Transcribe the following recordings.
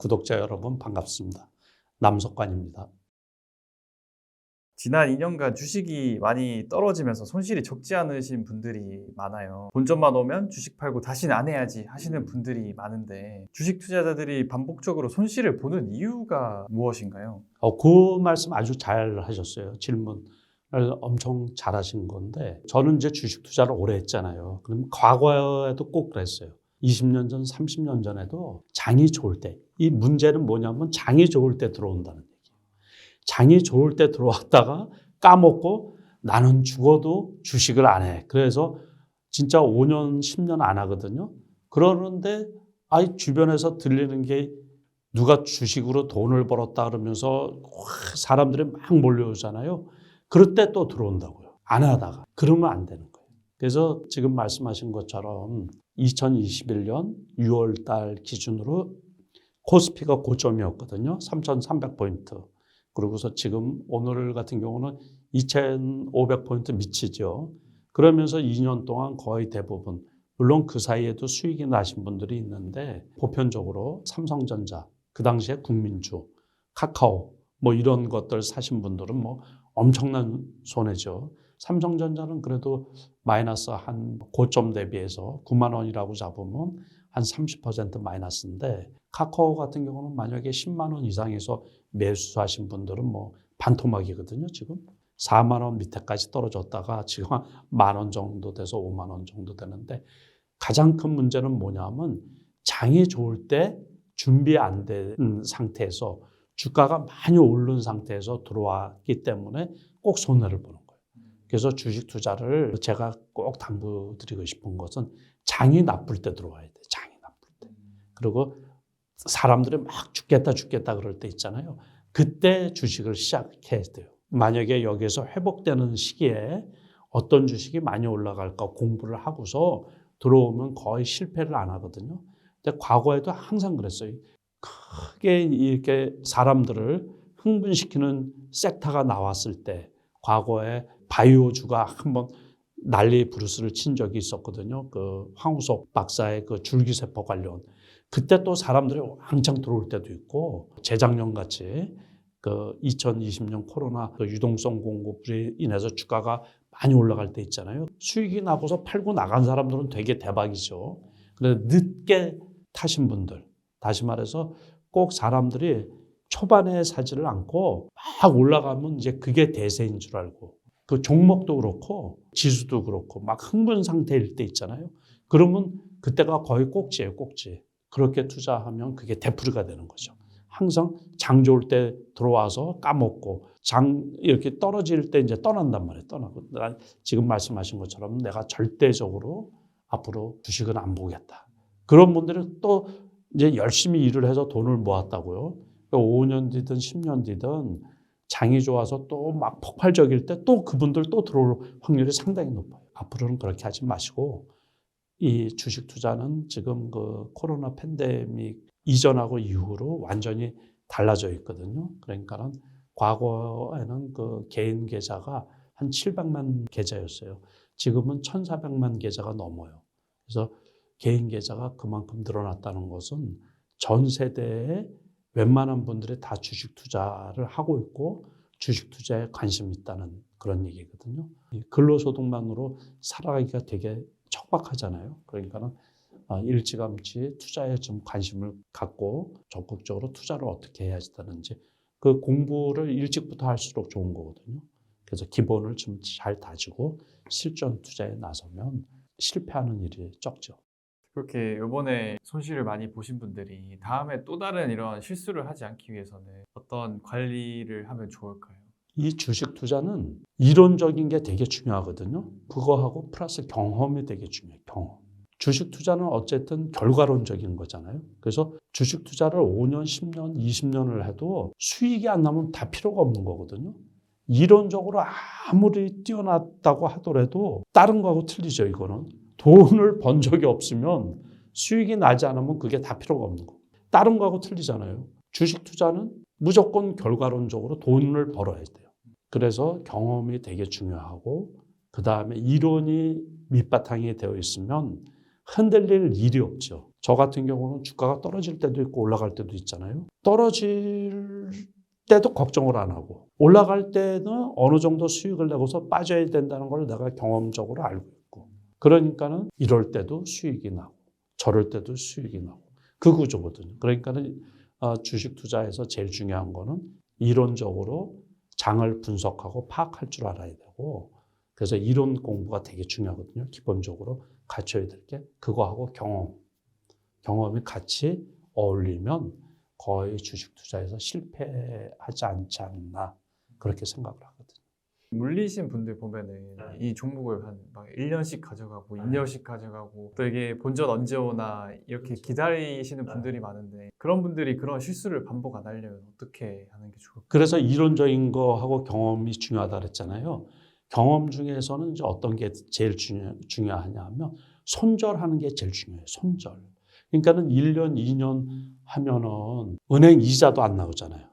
구독자 여러분 반갑습니다. 남석관입니다. 지난 2년간 주식이 많이 떨어지면서 손실이 적지 않으신 분들이 많아요. 본전만 오면 주식 팔고 다시는 안 해야지 하시는 분들이 많은데 주식 투자자들이 반복적으로 손실을 보는 이유가 무엇인가요? 그 말씀 아주 잘 하셨어요. 질문을 엄청 잘 하신 건데 저는 이제 주식 투자를 오래 했잖아요. 그럼 과거에도 꼭 그랬어요. 20년 전, 30년 전에도 장이 좋을 때, 이 문제는 뭐냐면 장이 좋을 때 들어온다는 얘기예요. 장이 좋을 때 들어왔다가 까먹고 나는 죽어도 주식을 안 해. 그래서 진짜 5년, 10년 안 하거든요. 그러는데 주변에서 들리는 게 누가 주식으로 돈을 벌었다 그러면서 사람들이 막 몰려오잖아요. 그럴 때 또 들어온다고요. 안 하다가. 그러면 안 되는 거예요. 그래서 지금 말씀하신 것처럼 2021년 6월 달 기준으로 코스피가 고점이었거든요. 3,300포인트. 그러고서 지금 오늘 같은 경우는 2,500포인트 미치죠. 그러면서 2년 동안 거의 대부분, 물론 그 사이에도 수익이 나신 분들이 있는데 보편적으로 삼성전자, 그 당시에 국민주, 카카오 뭐 이런 것들 사신 분들은 뭐 엄청난 손해죠. 삼성전자는 그래도 마이너스 한 고점 대비해서 9만 원이라고 잡으면 한 30% 마이너스인데 카카오 같은 경우는 만약에 10만 원 이상에서 매수하신 분들은 뭐 반토막이거든요. 지금 4만 원 밑에까지 떨어졌다가 지금 한 만 원 정도 돼서 5만 원 정도 되는데 가장 큰 문제는 뭐냐면 장이 좋을 때 준비 안 된 상태에서 주가가 많이 오른 상태에서 들어왔기 때문에 꼭 손해를 보는 거예요. 그래서 주식 투자를 제가 꼭 당부드리고 싶은 것은 장이 나쁠 때 들어와야 돼요. 장이 나쁠 때. 그리고 사람들이 막 죽겠다 그럴 때 있잖아요. 그때 주식을 시작해야 돼요. 만약에 여기에서 회복되는 시기에 어떤 주식이 많이 올라갈까 공부를 하고서 들어오면 거의 실패를 안 하거든요. 근데 과거에도 항상 그랬어요. 크게 이렇게 사람들을 흥분시키는 섹터가 나왔을 때 과거에 바이오주가 한번 난리 부르스를 친 적이 있었거든요. 그 황우석 박사의 그 줄기세포 관련. 그때 또 사람들이 왕창 들어올 때도 있고 재작년 같이 그 2020년 코로나 그 유동성 공급으로 인해서 주가가 많이 올라갈 때 있잖아요. 수익이 나고서 팔고 나간 사람들은 되게 대박이죠. 그런데 늦게 타신 분들, 다시 말해서 꼭 사람들이 초반에 사지를 않고 막 올라가면 이제 그게 대세인 줄 알고 그 종목도 그렇고 지수도 그렇고 막 흥분 상태일 때 있잖아요. 그러면 그때가 거의 꼭지예요, 꼭지. 그렇게 투자하면 그게 되풀이가 되는 거죠. 항상 장 좋을 때 들어와서 까먹고 장 이렇게 떨어질 때 이제 떠난단 말이에요. 떠나고 지금 말씀하신 것처럼 내가 절대적으로 앞으로 주식은 안 보겠다. 그런 분들은 또 이제 열심히 일을 해서 돈을 모았다고요. 5년 뒤든 10년 뒤든 장이 좋아서 또 막 폭발적일 때 또 그분들 또 들어올 확률이 상당히 높아요. 앞으로는 그렇게 하지 마시고 이 주식 투자는 지금 그 코로나 팬데믹 이전하고 이후로 완전히 달라져 있거든요. 그러니까는 과거에는 그 개인 계좌가 한 700만 계좌였어요. 지금은 1,400만 계좌가 넘어요. 그래서 개인 계좌가 그만큼 늘어났다는 것은 전 세대의 웬만한 분들이 다 주식 투자를 하고 있고 주식 투자에 관심이 있다는 그런 얘기거든요. 근로소득만으로 살아가기가 되게 척박하잖아요. 그러니까는 일찌감치 투자에 좀 관심을 갖고 적극적으로 투자를 어떻게 해야 되는지 그 공부를 일찍부터 할수록 좋은 거거든요. 그래서 기본을 좀 잘 다지고 실전 투자에 나서면 실패하는 일이 적죠. 그렇게 이번에 손실을 많이 보신 분들이 다음에 또 다른 이런 실수를 하지 않기 위해서는 어떤 관리를 하면 좋을까요? 이 주식 투자는 이론적인 게 되게 중요하거든요. 그거하고 플러스 경험이 되게 중요해요. 경험. 주식 투자는 어쨌든 결과론적인 거잖아요. 그래서 주식 투자를 5년, 10년, 20년을 해도 수익이 안 나면 다 필요가 없는 거거든요. 이론적으로 아무리 뛰어났다고 하더라도 다른 거하고 틀리죠, 이거는. 돈을 번 적이 없으면 수익이 나지 않으면 그게 다 필요가 없는 거. 다른 거하고 틀리잖아요. 주식 투자는 무조건 결과론적으로 돈을 벌어야 돼요. 그래서 경험이 되게 중요하고 그 다음에 이론이 밑바탕이 되어 있으면 흔들릴 일이 없죠. 저 같은 경우는 주가가 떨어질 때도 있고 올라갈 때도 있잖아요. 떨어질 때도 걱정을 안 하고 올라갈 때는 어느 정도 수익을 내고서 빠져야 된다는 걸 내가 경험적으로 알고 있고 그러니까는 이럴 때도 수익이 나고 저럴 때도 수익이 나고 그 구조거든요. 그러니까는 주식 투자에서 제일 중요한 거는 이론적으로 장을 분석하고 파악할 줄 알아야 되고 그래서 이론 공부가 되게 중요하거든요. 기본적으로 갖춰야 될 게 그거하고 경험이 같이 어울리면 거의 주식 투자에서 실패하지 않지 않나 그렇게 생각을 하거든요. 물리신 분들 보면은 이 종목을 한 막 1년씩 가져가고 2년씩 가져가고 또 이게 본전 언제 오나 이렇게 기다리시는 분들이 많은데 그런 분들이 그런 실수를 반복 안 하려면 어떻게 하는 게 좋을까요? 그래서 이론적인 거하고 경험이 중요하다 그랬잖아요. 경험 중에서는 이제 어떤 게 제일 중요하냐 하면 손절하는 게 제일 중요해요. 손절. 그러니까는 1년, 2년 하면은 은행 이자도 안 나오잖아요.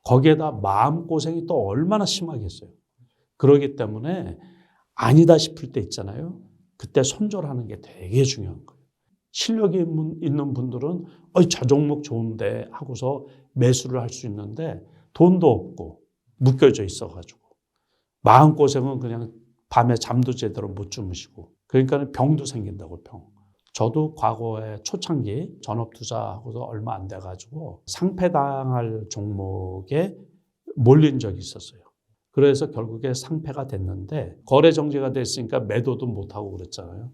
거기에다 마음고생이 또 얼마나 심하겠어요. 그러기 때문에 아니다 싶을 때 있잖아요. 그때 손절하는 게 되게 중요한 거예요. 실력이 있는 분들은 저 종목 좋은데 하고서 매수를 할 수 있는데 돈도 없고 묶여져 있어가지고 마음고생은 그냥 밤에 잠도 제대로 못 주무시고 그러니까 병도 생긴다고 병. 저도 과거에 초창기 전업투자하고도 얼마 안 돼가지고 상패당할 종목에 몰린 적이 있었어요. 그래서 결국에 상패가 됐는데 거래 정지가 됐으니까 매도도 못하고 그랬잖아요.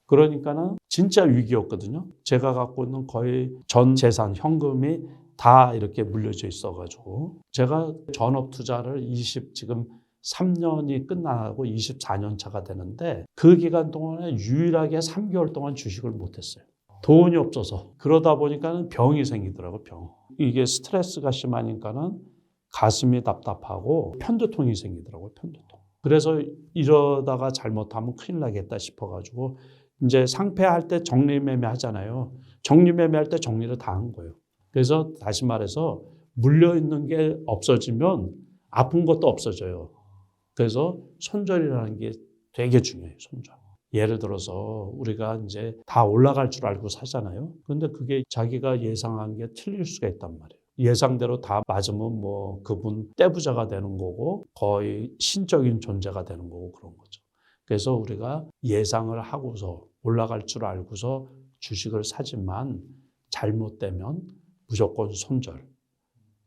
그러니까는 진짜 위기였거든요. 제가 갖고 있는 거의 전 재산, 현금이 다 이렇게 물려져 있어가지고 제가 전업 투자를 지금 3년이 끝나고 24년 차가 되는데 그 기간 동안에 유일하게 3개월 동안 주식을 못했어요. 돈이 없어서. 그러다 보니까는 병이 생기더라고요, 병. 이게 스트레스가 심하니까는 가슴이 답답하고 편두통이 생기더라고요, 편두통. 그래서 이러다가 잘못하면 큰일 나겠다 싶어가지고 이제 상패할 때 정리매매 하잖아요. 정리매매할 때 정리를 다 한 거예요. 그래서 다시 말해서 물려있는 게 없어지면 아픈 것도 없어져요. 그래서 손절이라는 게 되게 중요해요, 손절. 예를 들어서 우리가 이제 다 올라갈 줄 알고 사잖아요. 그런데 그게 자기가 예상한 게 틀릴 수가 있단 말이에요. 예상대로 다 맞으면 뭐 그분 떼부자가 되는 거고 거의 신적인 존재가 되는 거고 그런 거죠. 그래서 우리가 예상을 하고서 올라갈 줄 알고서 주식을 사지만 잘못되면 무조건 손절.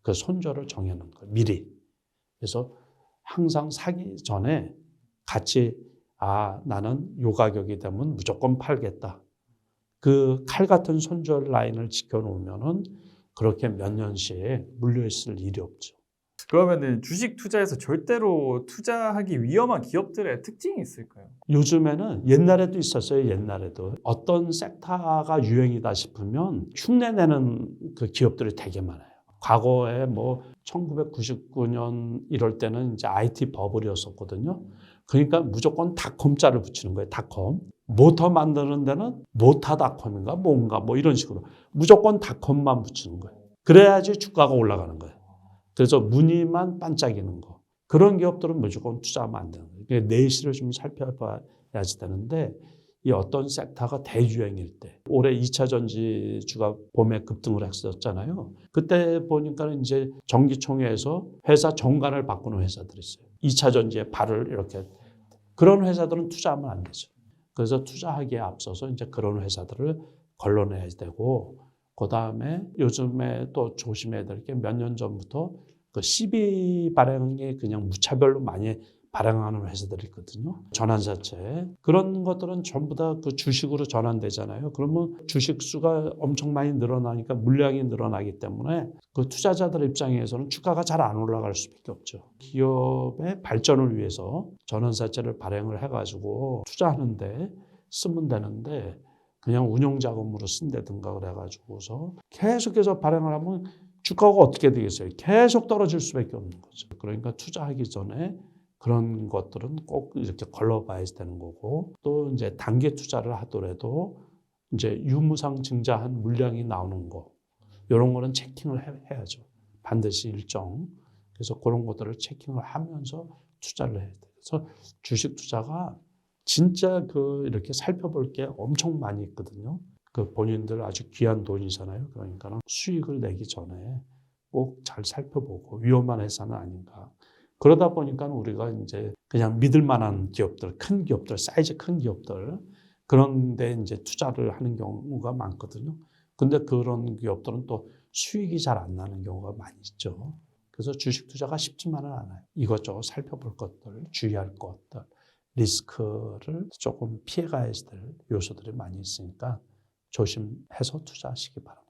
그 손절을 정해놓은 거예요, 미리. 그래서 항상 사기 전에 같이 나는 요 가격이 되면 무조건 팔겠다. 그 칼 같은 손절 라인을 지켜놓으면은 그렇게 몇 년씩 물려있을 일이 없죠. 그러면은 주식 투자에서 절대로 투자하기 위험한 기업들의 특징이 있을까요? 요즘에는 옛날에도 있었어요. 옛날에도 어떤 섹터가 유행이다 싶으면 흉내내는 그 기업들이 되게 많아요. 과거에 뭐 1999년 이럴 때는 이제 IT 버블이었었거든요. 그러니까 무조건 닷컴자를 붙이는 거예요. 닷컴. 모터 만드는 데는 모타닷컴인가 뭔가 뭐 이런 식으로 무조건 닷컴만 붙이는 거예요. 그래야지 주가가 올라가는 거예요. 그래서 무늬만 반짝이는 거. 그런 기업들은 무조건 투자하면 안 되는 거예요. 내실을 좀 살펴봐야지 되는데 이 어떤 섹터가 대유행일 때 올해 2차 전지주가 봄에 급등을 했었잖아요. 그때 보니까 이제 정기총회에서 회사 정관을 바꾸는 회사들이 있어요. 2차 전지에 발을 이렇게 그런 회사들은 투자하면 안 되죠. 그래서 투자하기에 앞서서 이제 그런 회사들을 걸러내야 되고 그다음에 요즘에 또 조심해야 될 게 몇 년 전부터 그 CB 발행이 그냥 무차별로 많이 발행하는 회사들이 있거든요. 전환사채. 그런 것들은 전부 다 그 주식으로 전환되잖아요. 그러면 주식 수가 엄청 많이 늘어나니까 물량이 늘어나기 때문에 그 투자자들 입장에서는 주가가 잘 안 올라갈 수밖에 없죠. 기업의 발전을 위해서 전환사채를 발행을 해가지고 투자하는데 쓰면 되는데 그냥 운용자금으로 쓴다든가 그래가지고서 계속해서 발행을 하면 주가가 어떻게 되겠어요? 계속 떨어질 수밖에 없는 거죠. 그러니까 투자하기 전에 그런 것들은 꼭 이렇게 걸러봐야 되는 거고 또 이제 단기 투자를 하더라도 이제 유무상 증자한 물량이 나오는 거 이런 거는 체킹을 해야죠. 반드시 일정. 그래서 그런 것들을 체킹을 하면서 투자를 해야 돼요. 그래서 주식 투자가 진짜 이렇게 살펴볼 게 엄청 많이 있거든요. 그 본인들 아주 귀한 돈이잖아요. 그러니까 수익을 내기 전에 꼭 잘 살펴보고 위험한 회사는 아닌가. 그러다 보니까 우리가 이제 그냥 믿을 만한 기업들, 큰 기업들, 사이즈 큰 기업들 그런데 이제 투자를 하는 경우가 많거든요. 근데 그런 기업들은 또 수익이 잘 안 나는 경우가 많이 있죠. 그래서 주식 투자가 쉽지만은 않아요. 이것저것 살펴볼 것들, 주의할 것들, 리스크를 조금 피해가야 될 요소들이 많이 있으니까 조심해서 투자하시기 바랍니다.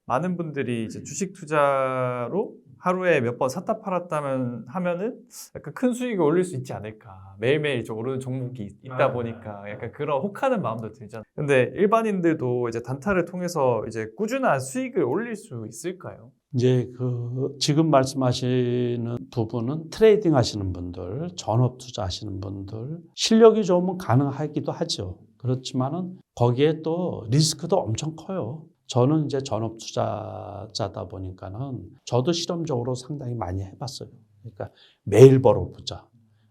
많은 분들이 이제 주식 투자로 하루에 몇 번 샀다 팔았다면 하면은 약간 큰 수익을 올릴 수 있지 않을까. 매일매일 좀 오르는 종목이 있다 보니까 약간 그런 혹하는 마음도 들잖아요. 근데 일반인들도 이제 단타를 통해서 이제 꾸준한 수익을 올릴 수 있을까요? 이제 그 지금 말씀하시는 부분은 트레이딩 하시는 분들, 전업 투자 하시는 분들, 실력이 좋으면 가능하기도 하죠. 그렇지만은 거기에 또 리스크도 엄청 커요. 저는 이제 전업 투자자다 보니까는 저도 실험적으로 상당히 많이 해봤어요. 그러니까 매일 벌어보자.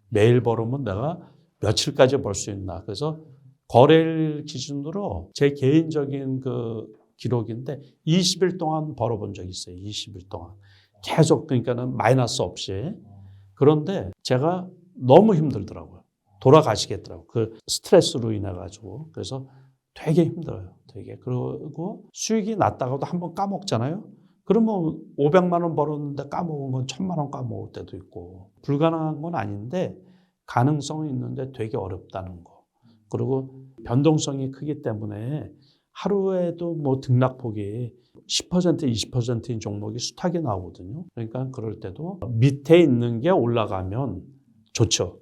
매일 벌으면 내가 며칠까지 벌 수 있나. 그래서 거래일 기준으로 제 개인적인 그 기록인데 20일 동안 벌어본 적이 있어요. 20일 동안. 계속 그러니까는 마이너스 없이. 그런데 제가 너무 힘들더라고요. 돌아가시겠더라고요. 그 스트레스로 인해 가지고. 그래서 되게 힘들어요. 되게. 그리고 수익이 났다가도 한번 까먹잖아요. 그러면 500만 원 벌었는데 까먹은 건 1000만 원 까먹을 때도 있고. 불가능한 건 아닌데 가능성이 있는데 되게 어렵다는 거. 그리고 변동성이 크기 때문에 하루에도 뭐 등락폭이 10% 20%인 종목이 숱하게 나오거든요. 그러니까 그럴 때도 밑에 있는 게 올라가면 좋죠.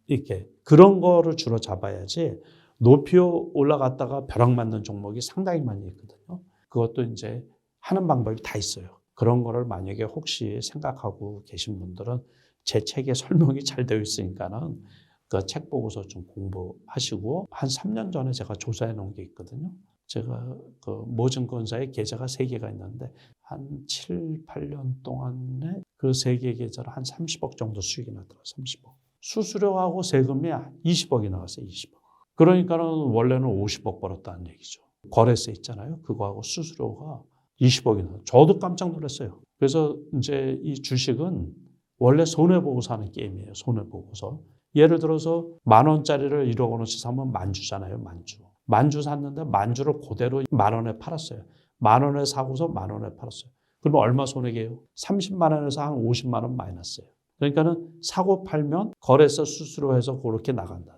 이렇게 그런 거를 주로 잡아야지 높이 올라갔다가 벼락 맞는 종목이 상당히 많이 있거든요. 그것도 이제 하는 방법이 다 있어요. 그런 거를 만약에 혹시 생각하고 계신 분들은 제 책에 설명이 잘 되어 있으니까는 그 책 보고서 좀 공부하시고 한 3년 전에 제가 조사해 놓은 게 있거든요. 제가 그 모증권사에 계좌가 3개가 있는데 한 7, 8년 동안에 그 3개 계좌로 한 30억 정도 수익이 나더라고요. 30억. 수수료하고 세금이 20억이 나왔어요. 20억. 그러니까는 원래는 50억 벌었다는 얘기죠. 거래세 있잖아요. 그거하고 수수료가 20억이 나와요. 저도 깜짝 놀랐어요. 그래서 이제 이 주식은 원래 손해보고 사는 게임이에요. 손해보고서. 예를 들어서 10,000원짜리를 1억 원어치 사면 만주잖아요. 만주. 만주 샀는데 만주를 그대로 10,000원에 팔았어요. 10,000원에 사고서 10,000원에 팔았어요. 그러면 얼마 손해게요? 30만 원에서 한 50만 원 마이너스예요. 그러니까는 사고 팔면 거래세 수수료 해서 그렇게 나간다.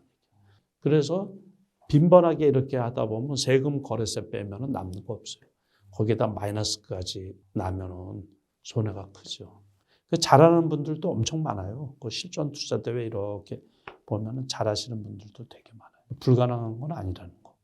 그래서 빈번하게 이렇게 하다 보면 세금 거래세 빼면은 남는 거 없어요. 거기에다 마이너스까지 나면은 손해가 크죠. 잘하는 분들도 엄청 많아요. 그 실전 투자 대회 이렇게 보면은 잘하시는 분들도 되게 많아요. 불가능한 건 아니라는 거.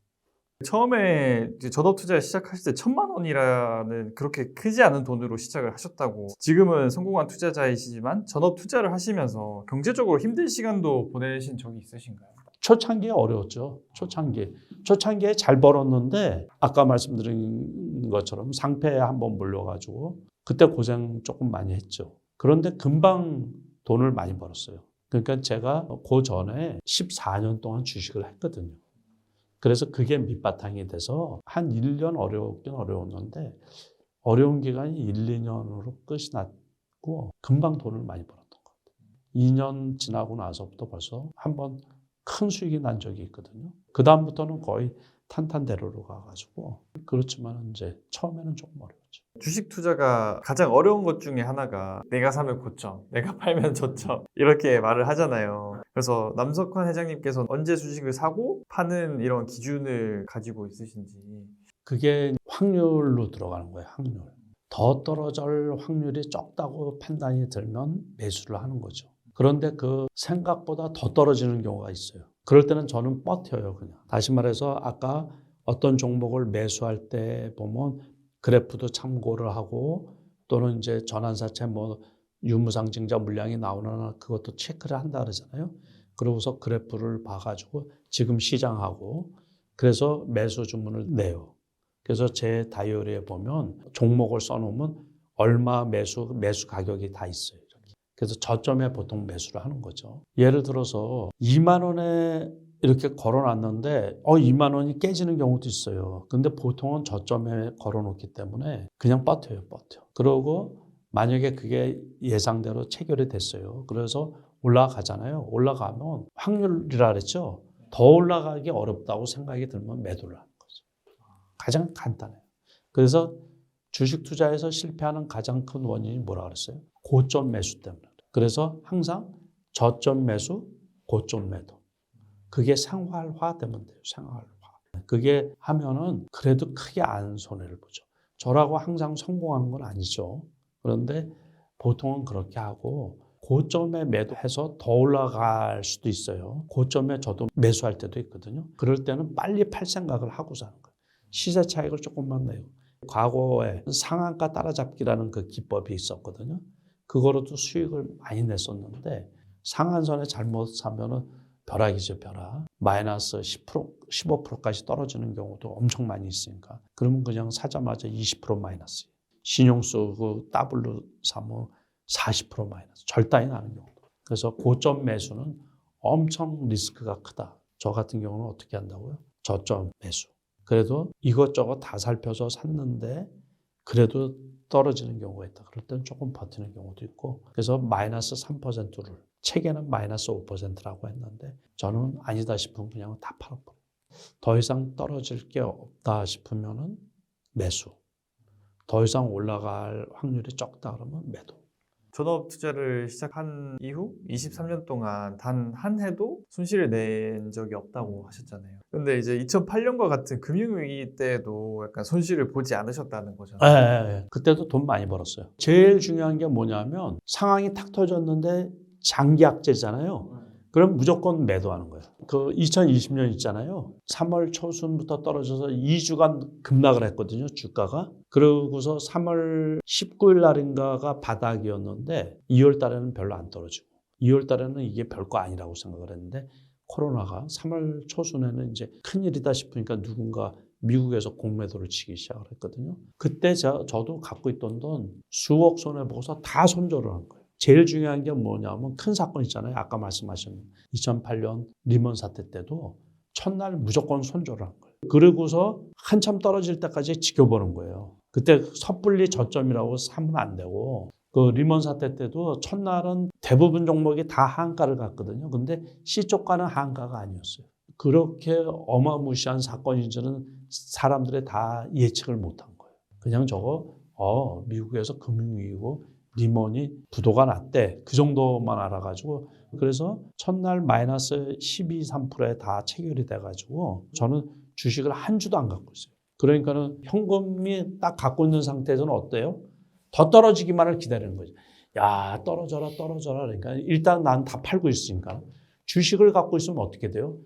처음에 이제 전업 투자 시작하실 때 1,000만 원이라는 그렇게 크지 않은 돈으로 시작을 하셨다고. 지금은 성공한 투자자이시지만 전업 투자를 하시면서 경제적으로 힘든 시간도 보내신 적이 있으신가요? 초창기에 어려웠죠. 초창기에 잘 벌었는데 아까 말씀드린 것처럼 상패에 한번 물려가지고 그때 고생 조금 많이 했죠. 그런데 금방 돈을 많이 벌었어요. 그러니까 제가 그 전에 14년 동안 주식을 했거든요. 그래서 그게 밑바탕이 돼서 한 1년 어려웠긴 어려웠는데 어려운 기간이 1, 2년으로 끝이 났고 금방 돈을 많이 벌었던 것 같아요. 2년 지나고 나서부터 벌써 한번 큰 수익이 난 적이 있거든요. 그 다음부터는 거의 탄탄대로로 가가지고 그렇지만 이제 처음에는 조금 어려웠죠. 주식 투자가 가장 어려운 것 중에 하나가 내가 사면 고점, 내가 팔면 저점 이렇게 말을 하잖아요. 그래서 남석환 회장님께서는 언제 주식을 사고 파는 이런 기준을 가지고 있으신지. 그게 확률로 들어가는 거예요. 확률. 더 떨어질 확률이 적다고 판단이 들면 매수를 하는 거죠. 그런데 그 생각보다 더 떨어지는 경우가 있어요. 그럴 때는 저는 버텨요, 그냥. 다시 말해서 아까 어떤 종목을 매수할 때 보면 그래프도 참고를 하고 또는 이제 전환사채 뭐 유무상증자 물량이 나오나 그것도 체크를 한다 그러잖아요. 그러고서 그래프를 봐가지고 지금 시장하고 그래서 매수 주문을 내요. 그래서 제 다이어리에 보면 종목을 써놓으면 얼마 매수 가격이 다 있어요. 이렇게. 그래서 저점에 보통 매수를 하는 거죠. 예를 들어서 2만 원에 이렇게 걸어놨는데 2만 원이 깨지는 경우도 있어요. 근데 보통은 저점에 걸어놓기 때문에 그냥 버텨요. 그러고 만약에 그게 예상대로 체결이 됐어요. 그래서 올라가잖아요. 올라가면 확률이라 그랬죠. 더 올라가기 어렵다고 생각이 들면 매도를 하는 거죠. 가장 간단해요. 그래서 주식 투자에서 실패하는 가장 큰 원인이 뭐라 그랬어요? 고점 매수 때문에. 그래서 항상 저점 매수, 고점 매도. 그게 생활화되면 돼요. 생활화. 그게 하면은 그래도 크게 안 손해를 보죠. 저라고 항상 성공하는 건 아니죠. 그런데 보통은 그렇게 하고 고점에 매도해서 더 올라갈 수도 있어요. 고점에 저도 매수할 때도 있거든요. 그럴 때는 빨리 팔 생각을 하고 사는 거예요. 시세 차익을 조금만 내요. 과거에 상한가 따라잡기라는 그 기법이 있었거든요. 그거로도 수익을 많이 냈었는데 상한선에 잘못 사면은 벼락이죠, 벼락. 마이너스 10%, 15%까지 떨어지는 경우도 엄청 많이 있으니까. 그러면 그냥 사자마자 20% 마이너스. 신용 쓰고 더블로 사면 40% 마이너스. 절단이 나는 경우도. 그래서 고점 매수는 엄청 리스크가 크다. 저 같은 경우는 어떻게 한다고요? 저점 매수. 그래도 이것저것 다 살펴서 샀는데 그래도 떨어지는 경우가 있다. 그럴 때는 조금 버티는 경우도 있고. 그래서 마이너스 3%를 책에는 마이너스 5%라고 했는데 저는 아니다 싶으면 그냥 다 팔아버려요. 더 이상 떨어질 게 없다 싶으면은 매수. 더 이상 올라갈 확률이 적다 그러면 매도. 전업 투자를 시작한 이후 23년 동안 단 한 해도 손실을 낸 적이 없다고 하셨잖아요. 근데 이제 2008년과 같은 금융위기 때도 약간 손실을 보지 않으셨다는 거잖아요. 예. 그때도 돈 많이 벌었어요. 제일 중요한 게 뭐냐면 상황이 탁 터졌는데 장기 악재잖아요. 그럼 무조건 매도하는 거예요. 그 2020년 있잖아요. 3월 초순부터 떨어져서 2주간 급락을 했거든요. 주가가. 그러고서 3월 19일 날인가가 바닥이었는데 2월 달에는 별로 안 떨어지고 2월 달에는 이게 별거 아니라고 생각을 했는데 코로나가 3월 초순에는 이제 큰일이다 싶으니까 누군가 미국에서 공매도를 치기 시작을 했거든요. 그때 저도 갖고 있던 돈 수억 손해보고서 다 손절을 한 거예요. 제일 중요한 게 뭐냐면 큰 사건 있잖아요. 아까 말씀하신 2008년 리먼 사태 때도 첫날 무조건 손절을 한 거예요. 그러고서 한참 떨어질 때까지 지켜보는 거예요. 그때 섣불리 저점이라고 사면 안 되고 그 리먼 사태 때도 첫날은 대부분 종목이 다 하한가를 갔거든요. 근데 C조가는 하한가가 아니었어요. 그렇게 어마무시한 사건인 줄은 사람들이 다 예측을 못한 거예요. 그냥 저거 미국에서 금융위기고 리먼이 부도가 났대. 그 정도만 알아가지고 그래서 첫날 마이너스 12, 3%에 다 체결이 돼가지고 저는 주식을 한 주도 안 갖고 있어요. 그러니까는 현금이 딱 갖고 있는 상태에서는 어때요? 더 떨어지기만을 기다리는 거죠. 야, 떨어져라. 그러니까 일단 난 다 팔고 있으니까. 주식을 갖고 있으면 어떻게 돼요?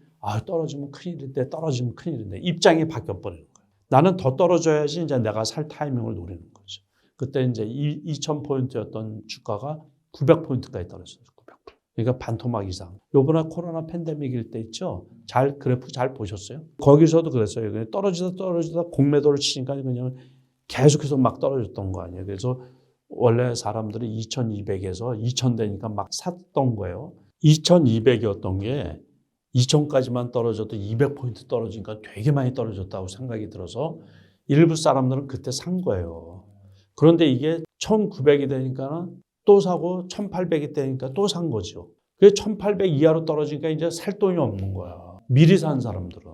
떨어지면 큰일인데, 떨어지면 큰일인데. 입장이 바뀌어버리는 거예요. 나는 더 떨어져야지 이제 내가 살 타이밍을 노리는 거죠. 그때 이제 2000포인트였던 주가가 900포인트까지 떨어졌어요. 900%. 그러니까 반토막 이상. 요번에 코로나 팬데믹일 때 있죠? 그래프 잘 보셨어요? 거기서도 그랬어요. 떨어지다 공매도를 치니까 그냥 계속해서 막 떨어졌던 거 아니에요. 그래서 원래 사람들이 2200에서 2000 되니까 막 샀던 거예요. 2200이었던 게 2000까지만 떨어져도 200포인트 떨어지니까 되게 많이 떨어졌다고 생각이 들어서 일부 사람들은 그때 산 거예요. 그런데 이게 1900이 되니까 또 사고 1800이 되니까 또 산 거죠. 그게 1800 이하로 떨어지니까 이제 살 돈이 없는 거야. 미리 산 사람들은.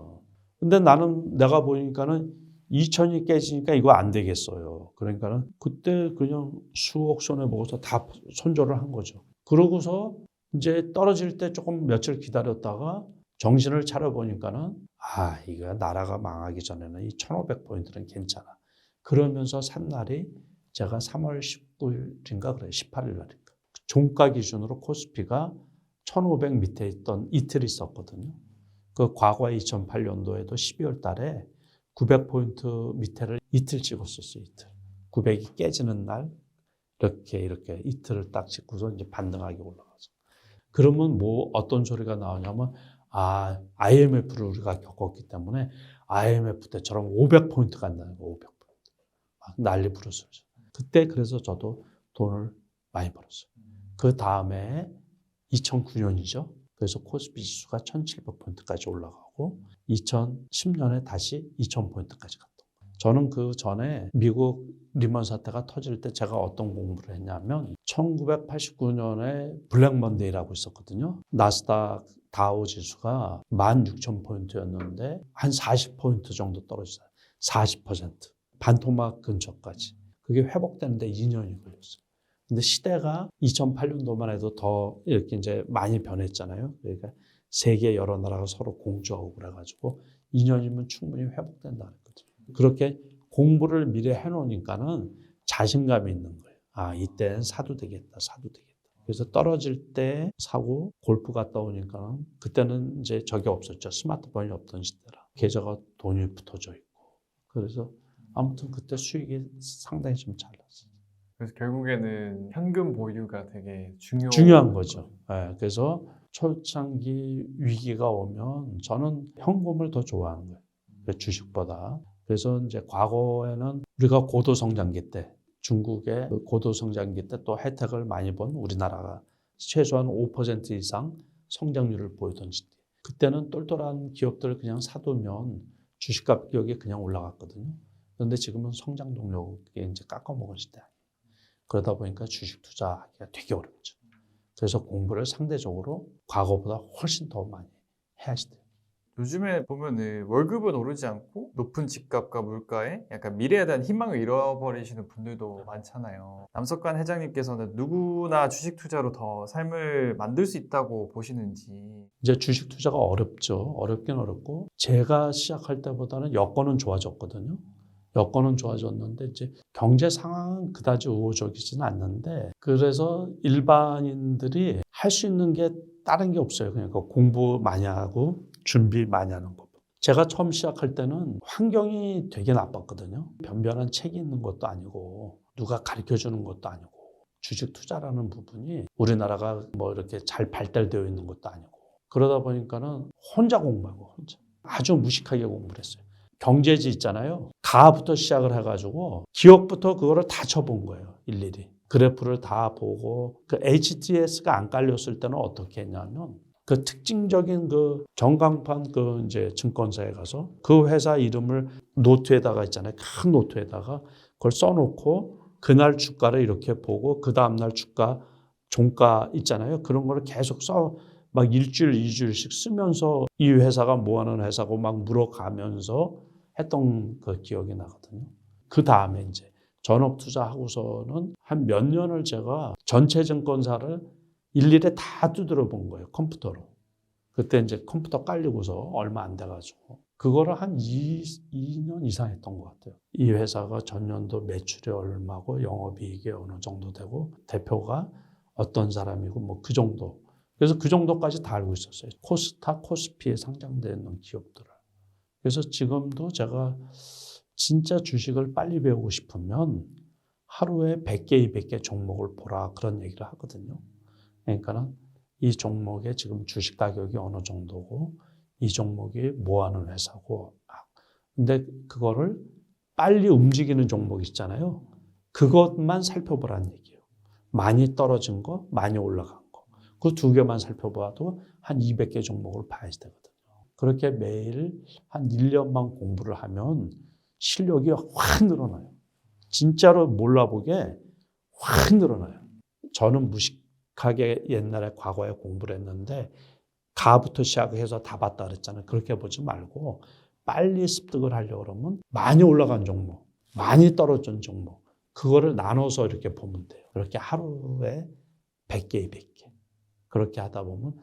근데 내가 보니까는 2000이 깨지니까 이거 안 되겠어요. 그러니까는 그때 그냥 수억 손해보고서 다 손절을 한 거죠. 그러고서 이제 떨어질 때 조금 며칠 기다렸다가 정신을 차려보니까는 이거 나라가 망하기 전에는 이 1500포인트는 괜찮아. 그러면서 산 날이 제가 3월 19일인가 그래 18일 날인가. 종가 기준으로 코스피가 1500 밑에 있던 이틀이 있었거든요. 그 과거에 2008년도에도 12월 달에 900포인트 밑에를 이틀 찍었었어요. 이틀. 900이 깨지는 날 이렇게 이틀을 딱 찍고서 이제 반등하게 올라가서. 그러면 뭐 어떤 소리가 나오냐면 IMF를 우리가 겪었기 때문에 IMF 때처럼 500포인트 간다는 거. 500포인트. 막 난리 부르스요. 그때 그래서 저도 돈을 많이 벌었어요. 그 다음에 2009년이죠. 그래서 코스피 지수가 1700포인트까지 올라가고 2010년에 다시 2000포인트까지 갔던 거예요. 저는 그 전에 미국 리먼 사태가 터질 때 제가 어떤 공부를 했냐면 1989년에 블랙 먼데이라고 있었거든요. 나스닥 다우 지수가 16,000포인트였는데 한 40포인트 정도 떨어졌어요. 40%. 반토막 근처까지. 그게 회복되는데 2년이 걸렸어요. 근데 시대가 2008년도만 해도 더 이렇게 이제 많이 변했잖아요. 그러니까 세계 여러 나라가 서로 공조하고 그래가지고 2년이면 충분히 회복된다 그랬거든요. 그렇게 공부를 미리 해놓으니까는 자신감이 있는 거예요. 아, 이때는 사도 되겠다, 사도 되겠다. 그래서 떨어질 때 사고 골프 갔다 오니까 그때는 이제 저게 없었죠. 스마트폰이 없던 시대라. 계좌가 돈이 붙어져 있고. 그래서 아무튼 그때 수익이 상당히 좀 잘 났어요. 그래서 결국에는 현금 보유가 되게 중요한 거죠. 네, 그래서 초창기 위기가 오면 저는 현금을 더 좋아하는 거예요. 주식보다. 그래서 이제 과거에는 우리가 고도성장기 때 중국의 그 고도성장기 때 또 혜택을 많이 본 우리나라가 최소한 5% 이상 성장률을 보이던 시대. 그때는 똘똘한 기업들을 그냥 사두면 주식 가격이 그냥 올라갔거든요. 그런데 지금은 성장 동력에 이제 깎아먹은 시대. 그러다 보니까 주식 투자하기가 되게 어렵죠. 그래서 공부를 상대적으로 과거보다 훨씬 더 많이 해야지 돼요. 요즘에 보면은 월급은 오르지 않고 높은 집값과 물가에 약간 미래에 대한 희망을 잃어버리시는 분들도 많잖아요. 남석관 회장님께서는 누구나 주식 투자로 더 삶을 만들 수 있다고 보시는지. 이제 주식 투자가 어렵죠. 어렵긴 어렵고 제가 시작할 때보다는 여건은 좋아졌거든요. 여건은 좋아졌는데 이제 경제 상황은 그다지 우호적이지는 않는데 그래서 일반인들이 할 수 있는 게 다른 게 없어요. 그러니까 공부 많이 하고 준비 많이 하는 거. 제가 처음 시작할 때는 환경이 되게 나빴거든요. 변변한 책이 있는 것도 아니고 누가 가르쳐 주는 것도 아니고 주식 투자라는 부분이 우리나라가 뭐 이렇게 잘 발달되어 있는 것도 아니고 그러다 보니까는 혼자 공부하고 혼자 아주 무식하게 공부를 했어요. 경제지 있잖아요. 가부터 시작을 해가지고 기업부터 그거를 다 쳐본 거예요. 일일이. 그래프를 다 보고 그 HTS가 안 깔렸을 때는 어떻게 했냐면 그 특징적인 그 전광판 그 이제 증권사에 가서 그 회사 이름을 노트에다가 있잖아요. 큰 노트에다가 그걸 써놓고 그날 주가를 이렇게 보고 그 다음날 주가 종가 있잖아요. 그런 거를 계속 써 막 일주일, 이주일씩 쓰면서 이 회사가 뭐 하는 회사고 막 물어가면서 했던 그 기억이 나거든요. 그 다음에 이제 전업 투자하고서는 한 몇 년을 제가 전체 증권사를 일일이 다 두드려 본 거예요. 컴퓨터로. 그때 이제 컴퓨터 깔리고서 얼마 안 돼가지고. 그거를 한 2년 이상 했던 것 같아요. 이 회사가 전년도 매출이 얼마고 영업이익이 어느 정도 되고 대표가 어떤 사람이고 뭐 그 정도. 그래서 그 정도까지 다 알고 있었어요. 코스타, 코스피에 상장되어 있는 기업들을. 그래서 지금도 제가 진짜 주식을 빨리 배우고 싶으면 하루에 100개, 200개 종목을 보라 그런 얘기를 하거든요. 그러니까는 이 종목의 지금 주식 가격이 어느 정도고 이 종목이 뭐 하는 회사고 근데 그거를 빨리 움직이는 종목 있잖아요. 그것만 살펴보라는 얘기예요. 많이 떨어진 거, 많이 올라간 거. 그 두 개만 살펴봐도 한 200개 종목을 봐야지 되거든요. 그렇게 매일 한 1년만 공부를 하면 실력이 확 늘어나요. 진짜로 몰라보게 확 늘어나요. 저는 무식하게 옛날에 과거에 공부를 했는데 가부터 시작해서 다 봤다 그랬잖아요. 그렇게 보지 말고 빨리 습득을 하려고 그러면 많이 올라간 종목, 많이 떨어진 종목 그거를 나눠서 이렇게 보면 돼요. 그렇게 하루에 100개, 200개 그렇게 하다 보면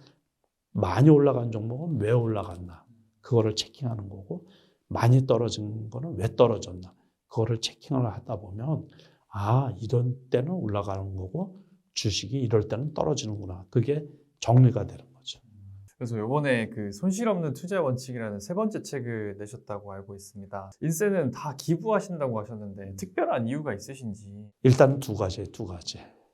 많이 올라간 종목은 왜 올라갔나 그거를 체킹하는 거고 많이 떨어진 거는 왜 떨어졌나 그거를 체킹을 하다 보면 아 이런 때는 올라가는 거고 주식이 이럴 때는 떨어지는구나 그게 정리가 되는 거죠. 그래서 이번에 그 손실 없는 투자 원칙이라는 세 번째 책을 내셨다고 알고 있습니다. 인세는 다 기부하신다고 하셨는데 특별한 이유가 있으신지? 일단 두 가지.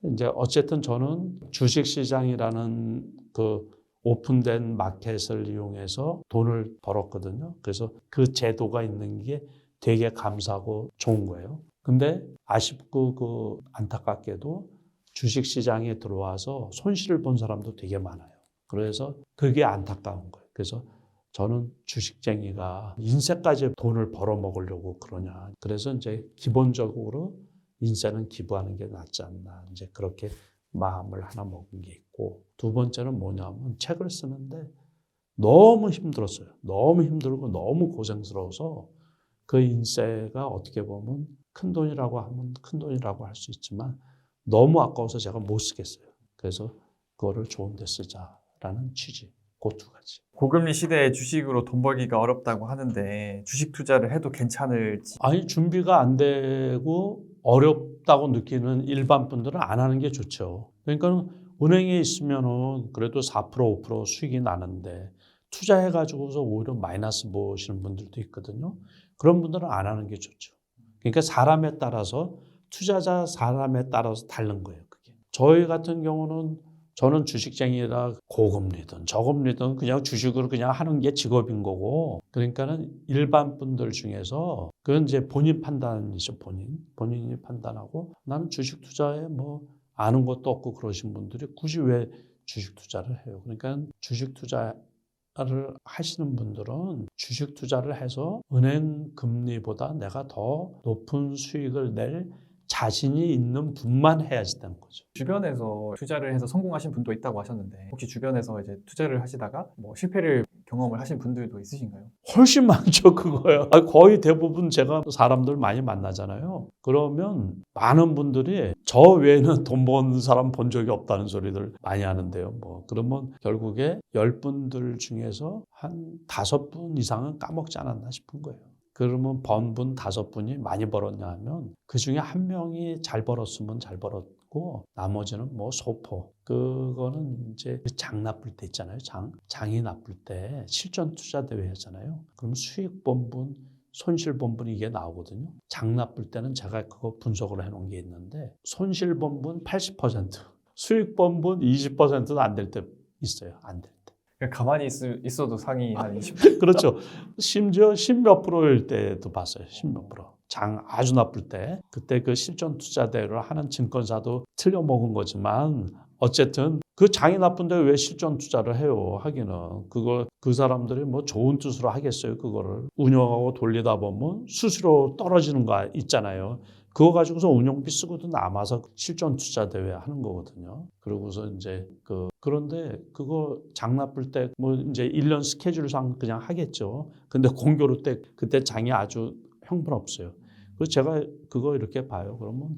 이제 어쨌든 저는 주식시장이라는 그 오픈된 마켓을 이용해서 돈을 벌었거든요. 그래서 그 제도가 있는 게 되게 감사하고 좋은 거예요. 근데 아쉽고 그 안타깝게도 주식시장에 들어와서 손실을 본 사람도 되게 많아요. 그래서 그게 안타까운 거예요. 그래서 저는 주식쟁이가 인세까지 돈을 벌어먹으려고 그러냐. 그래서 이제 기본적으로 인세는 기부하는 게 낫지 않나. 이제 그렇게 마음을 하나 먹은 게 있고, 두 번째는 뭐냐면 책을 쓰는데 너무 힘들었어요. 너무 힘들고 너무 고생스러워서 그 인세가 어떻게 보면 큰 돈이라고 하면 큰 돈이라고 할 수 있지만 너무 아까워서 제가 못 쓰겠어요. 그래서 그거를 좋은 데 쓰자라는 취지. 그 두 가지. 고금리 시대에 주식으로 돈 벌기가 어렵다고 하는데 주식 투자를 해도 괜찮을지. 아니, 준비가 안 되고 어렵다고 느끼는 일반 분들은 안 하는 게 좋죠. 그러니까 은행에 있으면은 그래도 4%, 5% 수익이 나는데 투자해가지고서 오히려 마이너스 보시는 분들도 있거든요. 그런 분들은 안 하는 게 좋죠. 그러니까 사람에 따라서 투자자 사람에 따라서 다른 거예요. 그게. 저희 같은 경우는 저는 주식쟁이라 고금리든 저금리든 그냥 주식으로 그냥 하는 게 직업인 거고, 그러니까는 일반 분들 중에서 그건 이제 본인 판단이죠. 본인이 판단하고 나는 주식 투자에 뭐 아는 것도 없고 그러신 분들이 굳이 왜 주식 투자를 해요. 그러니까 주식 투자를 하시는 분들은 주식 투자를 해서 은행 금리보다 내가 더 높은 수익을 낼 자신이 있는 분만 해야지 되는 거죠. 주변에서 투자를 해서 성공하신 분도 있다고 하셨는데 혹시 주변에서 이제 투자를 하시다가 뭐 실패를 경험을 하신 분들도 있으신가요? 훨씬 많죠, 그거요. 거의 대부분 제가 사람들 많이 만나잖아요. 그러면 많은 분들이 저 외에는 돈 버는 사람 본 적이 없다는 소리들 많이 하는데요. 뭐 그러면 결국에 10분들 중에서 한 5분 이상은 까먹지 않았나 싶은 거예요. 그러면 번 분 5분이 많이 벌었냐 하면 그 중에 한 명이 잘 벌었으면 잘 벌었고 나머지는 뭐 소포. 그거는 이제 장 나쁠 때 있잖아요. 장이 나쁠 때 실전 투자 대회 하잖아요. 그럼 수익 본분, 손실 본분 이게 나오거든요. 장 나쁠 때는 제가 그거 분석을 해놓은 게 있는데 손실 본분 80%, 수익 본분 20%도 안 될 때 있어요. 안 될 때. 그냥 가만히 있어도 상위 한 20%. 그렇죠. 심지어 10몇 프로일 때도 봤어요. 10몇 프로. 장 아주 나쁠 때. 그때 그 실전 투자대를 하는 증권사도 틀려먹은 거지만 어쨌든 그 장이 나쁜데 왜 실전 투자를 해요? 하기는. 그 사람들이 뭐 좋은 뜻으로 하겠어요. 그거를. 운영하고 돌리다 보면 수수료 떨어지는 거 있잖아요. 그거 가지고서 운영비 쓰고도 남아서 실전 투자 대회 하는 거거든요. 그러고서 이제 그런데 그거 장 나쁠 때 뭐 이제 1년 스케줄상 그냥 하겠죠. 근데 공교로 때 그때 장이 아주 형편없어요. 그래서 제가 그거 이렇게 봐요. 그러면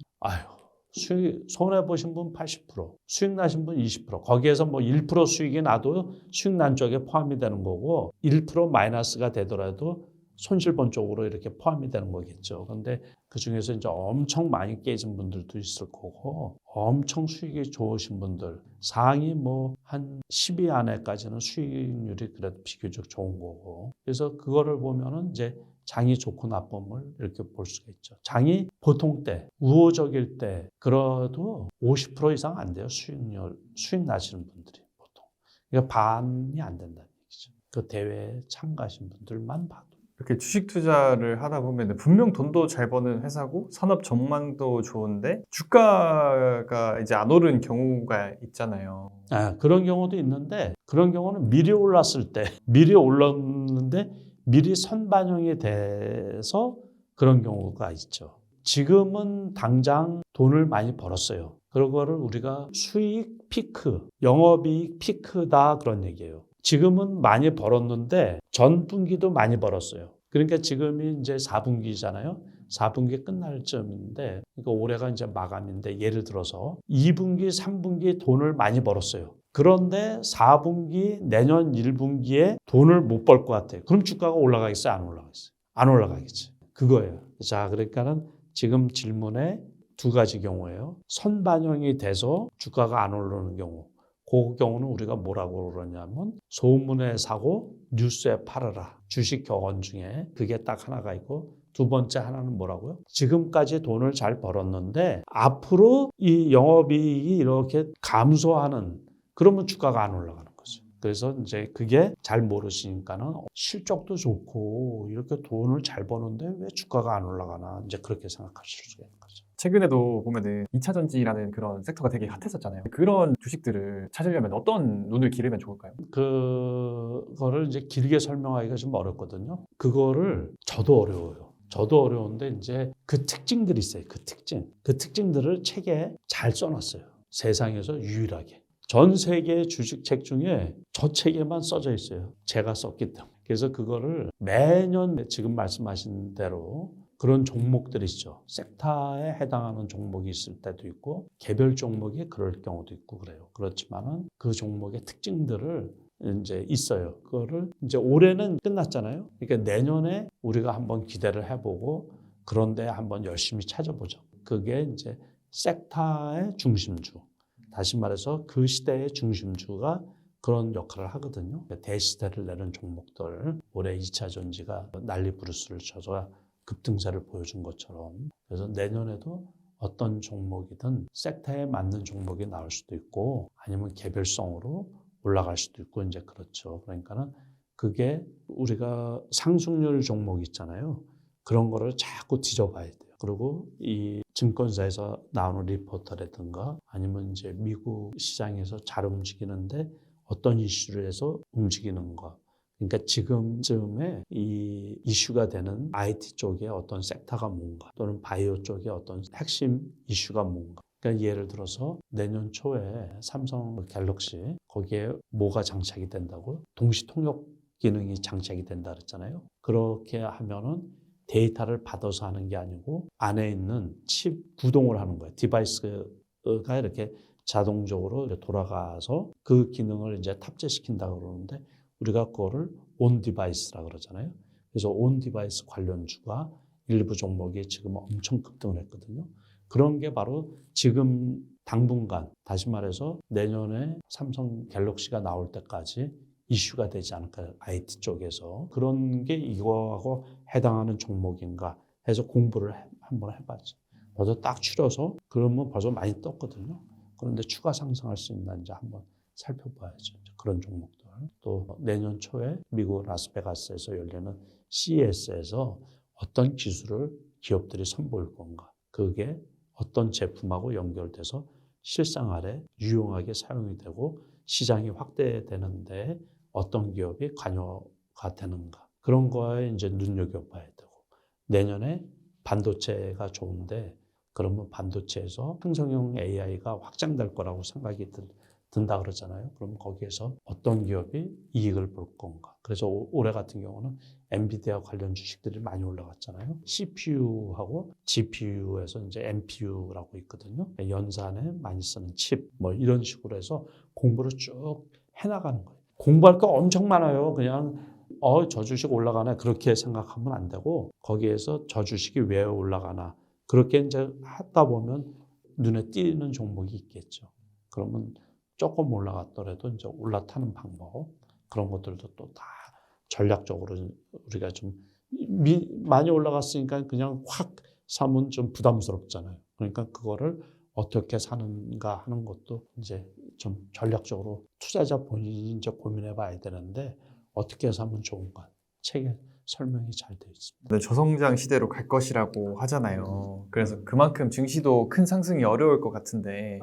수익 손해 보신 분 80%, 수익 나신 분 20%. 거기에서 뭐 1% 수익이 나도 수익 난 쪽에 포함이 되는 거고 1% 마이너스가 되더라도 손실본 쪽으로 이렇게 포함이 되는 거겠죠. 그런데 그 중에서 이제 엄청 많이 깨진 분들도 있을 거고, 엄청 수익이 좋으신 분들, 상위 뭐 한 10위 안에까지는 수익률이 그래도 비교적 좋은 거고. 그래서 그거를 보면은 이제 장이 좋고 나쁨을 이렇게 볼 수가 있죠. 장이 보통 때, 우호적일 때, 그래도 50% 이상 안 돼요. 수익 나시는 분들이 보통. 그러니까 반이 안 된다는 얘기죠. 그 대회에 참가하신 분들만 봐도. 이렇게 주식 투자를 하다 보면 분명 돈도 잘 버는 회사고 산업 전망도 좋은데 주가가 이제 안 오른 경우가 있잖아요. 그런 경우도 있는데 그런 경우는 미리 올랐을 때 미리 올랐는데 미리 선반영이 돼서 그런 경우가 있죠. 지금은 당장 돈을 많이 벌었어요. 그거를 우리가 수익 피크, 영업이익 피크다 그런 얘기예요. 지금은 많이 벌었는데 전분기도 많이 벌었어요. 그러니까 지금이 이제 4분기잖아요. 4분기 끝날 점인데, 그러니까 올해가 이제 마감인데 예를 들어서 2분기, 3분기 돈을 많이 벌었어요. 그런데 4분기, 내년 1분기에 돈을 못 벌 것 같아요. 그럼 주가가 올라가겠어요? 안 올라가겠어요? 안 올라가겠지. 그거예요. 자, 그러니까는 지금 질문에 두 가지 경우예요. 선반영이 돼서 주가가 안 오르는 경우. 그 경우는 우리가 뭐라고 그러냐면 소문에 사고 뉴스에 팔아라. 주식 격언 중에 그게 딱 하나가 있고 두 번째 하나는 뭐라고요? 지금까지 돈을 잘 벌었는데 앞으로 이 영업이익이 이렇게 감소하는 그러면 주가가 안 올라가는 거죠. 그래서 이제 그게 잘 모르시니까는 실적도 좋고 이렇게 돈을 잘 버는데 왜 주가가 안 올라가나 이제 그렇게 생각하실 수가 있는 거죠. 최근에도 보면은 2차 전지라는 그런 섹터가 되게 핫했었잖아요. 그런 주식들을 찾으려면 어떤 눈을 기르면 좋을까요? 그거를 이제 길게 설명하기가 좀 어렵거든요. 그거를 저도 어려워요. 저도 어려운데 이제 그 특징들이 있어요. 그 특징. 그 특징들을 책에 잘 써놨어요. 세상에서 유일하게. 전 세계 주식책 중에 저 책에만 써져 있어요. 제가 썼기 때문에. 그래서 그거를 매년 지금 말씀하신 대로 그런 종목들이 있죠. 섹터에 해당하는 종목이 있을 때도 있고 개별 종목이 그럴 경우도 있고 그래요. 그렇지만은 그 종목의 특징들을 이제 있어요. 그거를 이제 올해는 끝났잖아요. 그러니까 내년에 우리가 한번 기대를 해보고 그런데 한번 열심히 찾아보죠. 그게 이제 섹터의 중심주. 다시 말해서 그 시대의 중심주가 그런 역할을 하거든요. 대시대를 내는 종목들, 올해 2차 전지가 난리 부르스를 쳐서 급등세를 보여준 것처럼. 그래서 내년에도 어떤 종목이든 섹터에 맞는 종목이 나올 수도 있고 아니면 개별성으로 올라갈 수도 있고 이제 그렇죠. 그러니까는 그게 우리가 상승률 종목 있잖아요. 그런 거를 자꾸 뒤져봐야 돼요. 그리고 이 증권사에서 나오는 리포터라든가 아니면 이제 미국 시장에서 잘 움직이는데 어떤 이슈를 해서 움직이는가. 그러니까 지금쯤에 이 이슈가 되는 IT 쪽의 어떤 섹터가 뭔가 또는 바이오 쪽의 어떤 핵심 이슈가 뭔가. 그러니까 예를 들어서 내년 초에 삼성 갤럭시 거기에 뭐가 장착이 된다고요? 동시 통역 기능이 장착이 된다 그랬잖아요. 그렇게 하면은 데이터를 받아서 하는 게 아니고 안에 있는 칩 구동을 하는 거예요. 디바이스가 이렇게 자동적으로 돌아가서 그 기능을 이제 탑재시킨다고 그러는데 우리가 그거를 온 디바이스라 그러잖아요. 그래서 온 디바이스 관련주가 일부 종목이 지금 엄청 급등을 했거든요. 그런 게 바로 지금 당분간 다시 말해서 내년에 삼성 갤럭시가 나올 때까지 이슈가 되지 않을까요? IT 쪽에서. 그런 게 이거하고 해당하는 종목인가 해서 공부를 한번 해봤죠. 벌써 딱 추려서 그러면 벌써 많이 떴거든요. 그런데 추가 상승할 수 있는지 한번 살펴봐야죠. 그런 종목들. 또 내년 초에 미국 라스베가스에서 열리는 CES에서 어떤 기술을 기업들이 선보일 건가. 그게 어떤 제품하고 연결돼서 실생활에 유용하게 사용이 되고 시장이 확대되는데 어떤 기업이 관여가 되는가. 그런 거에 이제 눈여겨봐야 되고. 내년에 반도체가 좋은데 그러면 반도체에서 생성형 AI가 확장될 거라고 생각이 든다 그러잖아요. 그럼 거기에서 어떤 기업이 이익을 볼 건가. 그래서 올해 같은 경우는 엔비디아 관련 주식들이 많이 올라갔잖아요. CPU하고 GPU에서 이제 NPU라고 있거든요. 연산에 많이 쓰는 칩 뭐 이런 식으로 해서 공부를 쭉 해나가는 거예요. 공부할 거 엄청 많아요. 그냥 저 주식 올라가네 그렇게 생각하면 안 되고 거기에서 저 주식이 왜 올라가나 그렇게 이제 하다 보면 눈에 띄는 종목이 있겠죠. 그러면 조금 올라갔더라도 이제 올라타는 방법 그런 것들도 또 다 전략적으로 우리가 좀 많이 올라갔으니까 그냥 확 사면 좀 부담스럽잖아요. 그러니까 그거를 어떻게 사는가 하는 것도 이제 좀 전략적으로 투자자 본인이 이제 고민해 봐야 되는데 어떻게 사면 좋은가 책에 설명이 잘 되어 있습니다. 네, 저성장 시대로 갈 것이라고 하잖아요. 그래서 그만큼 증시도 큰 상승이 어려울 것 같은데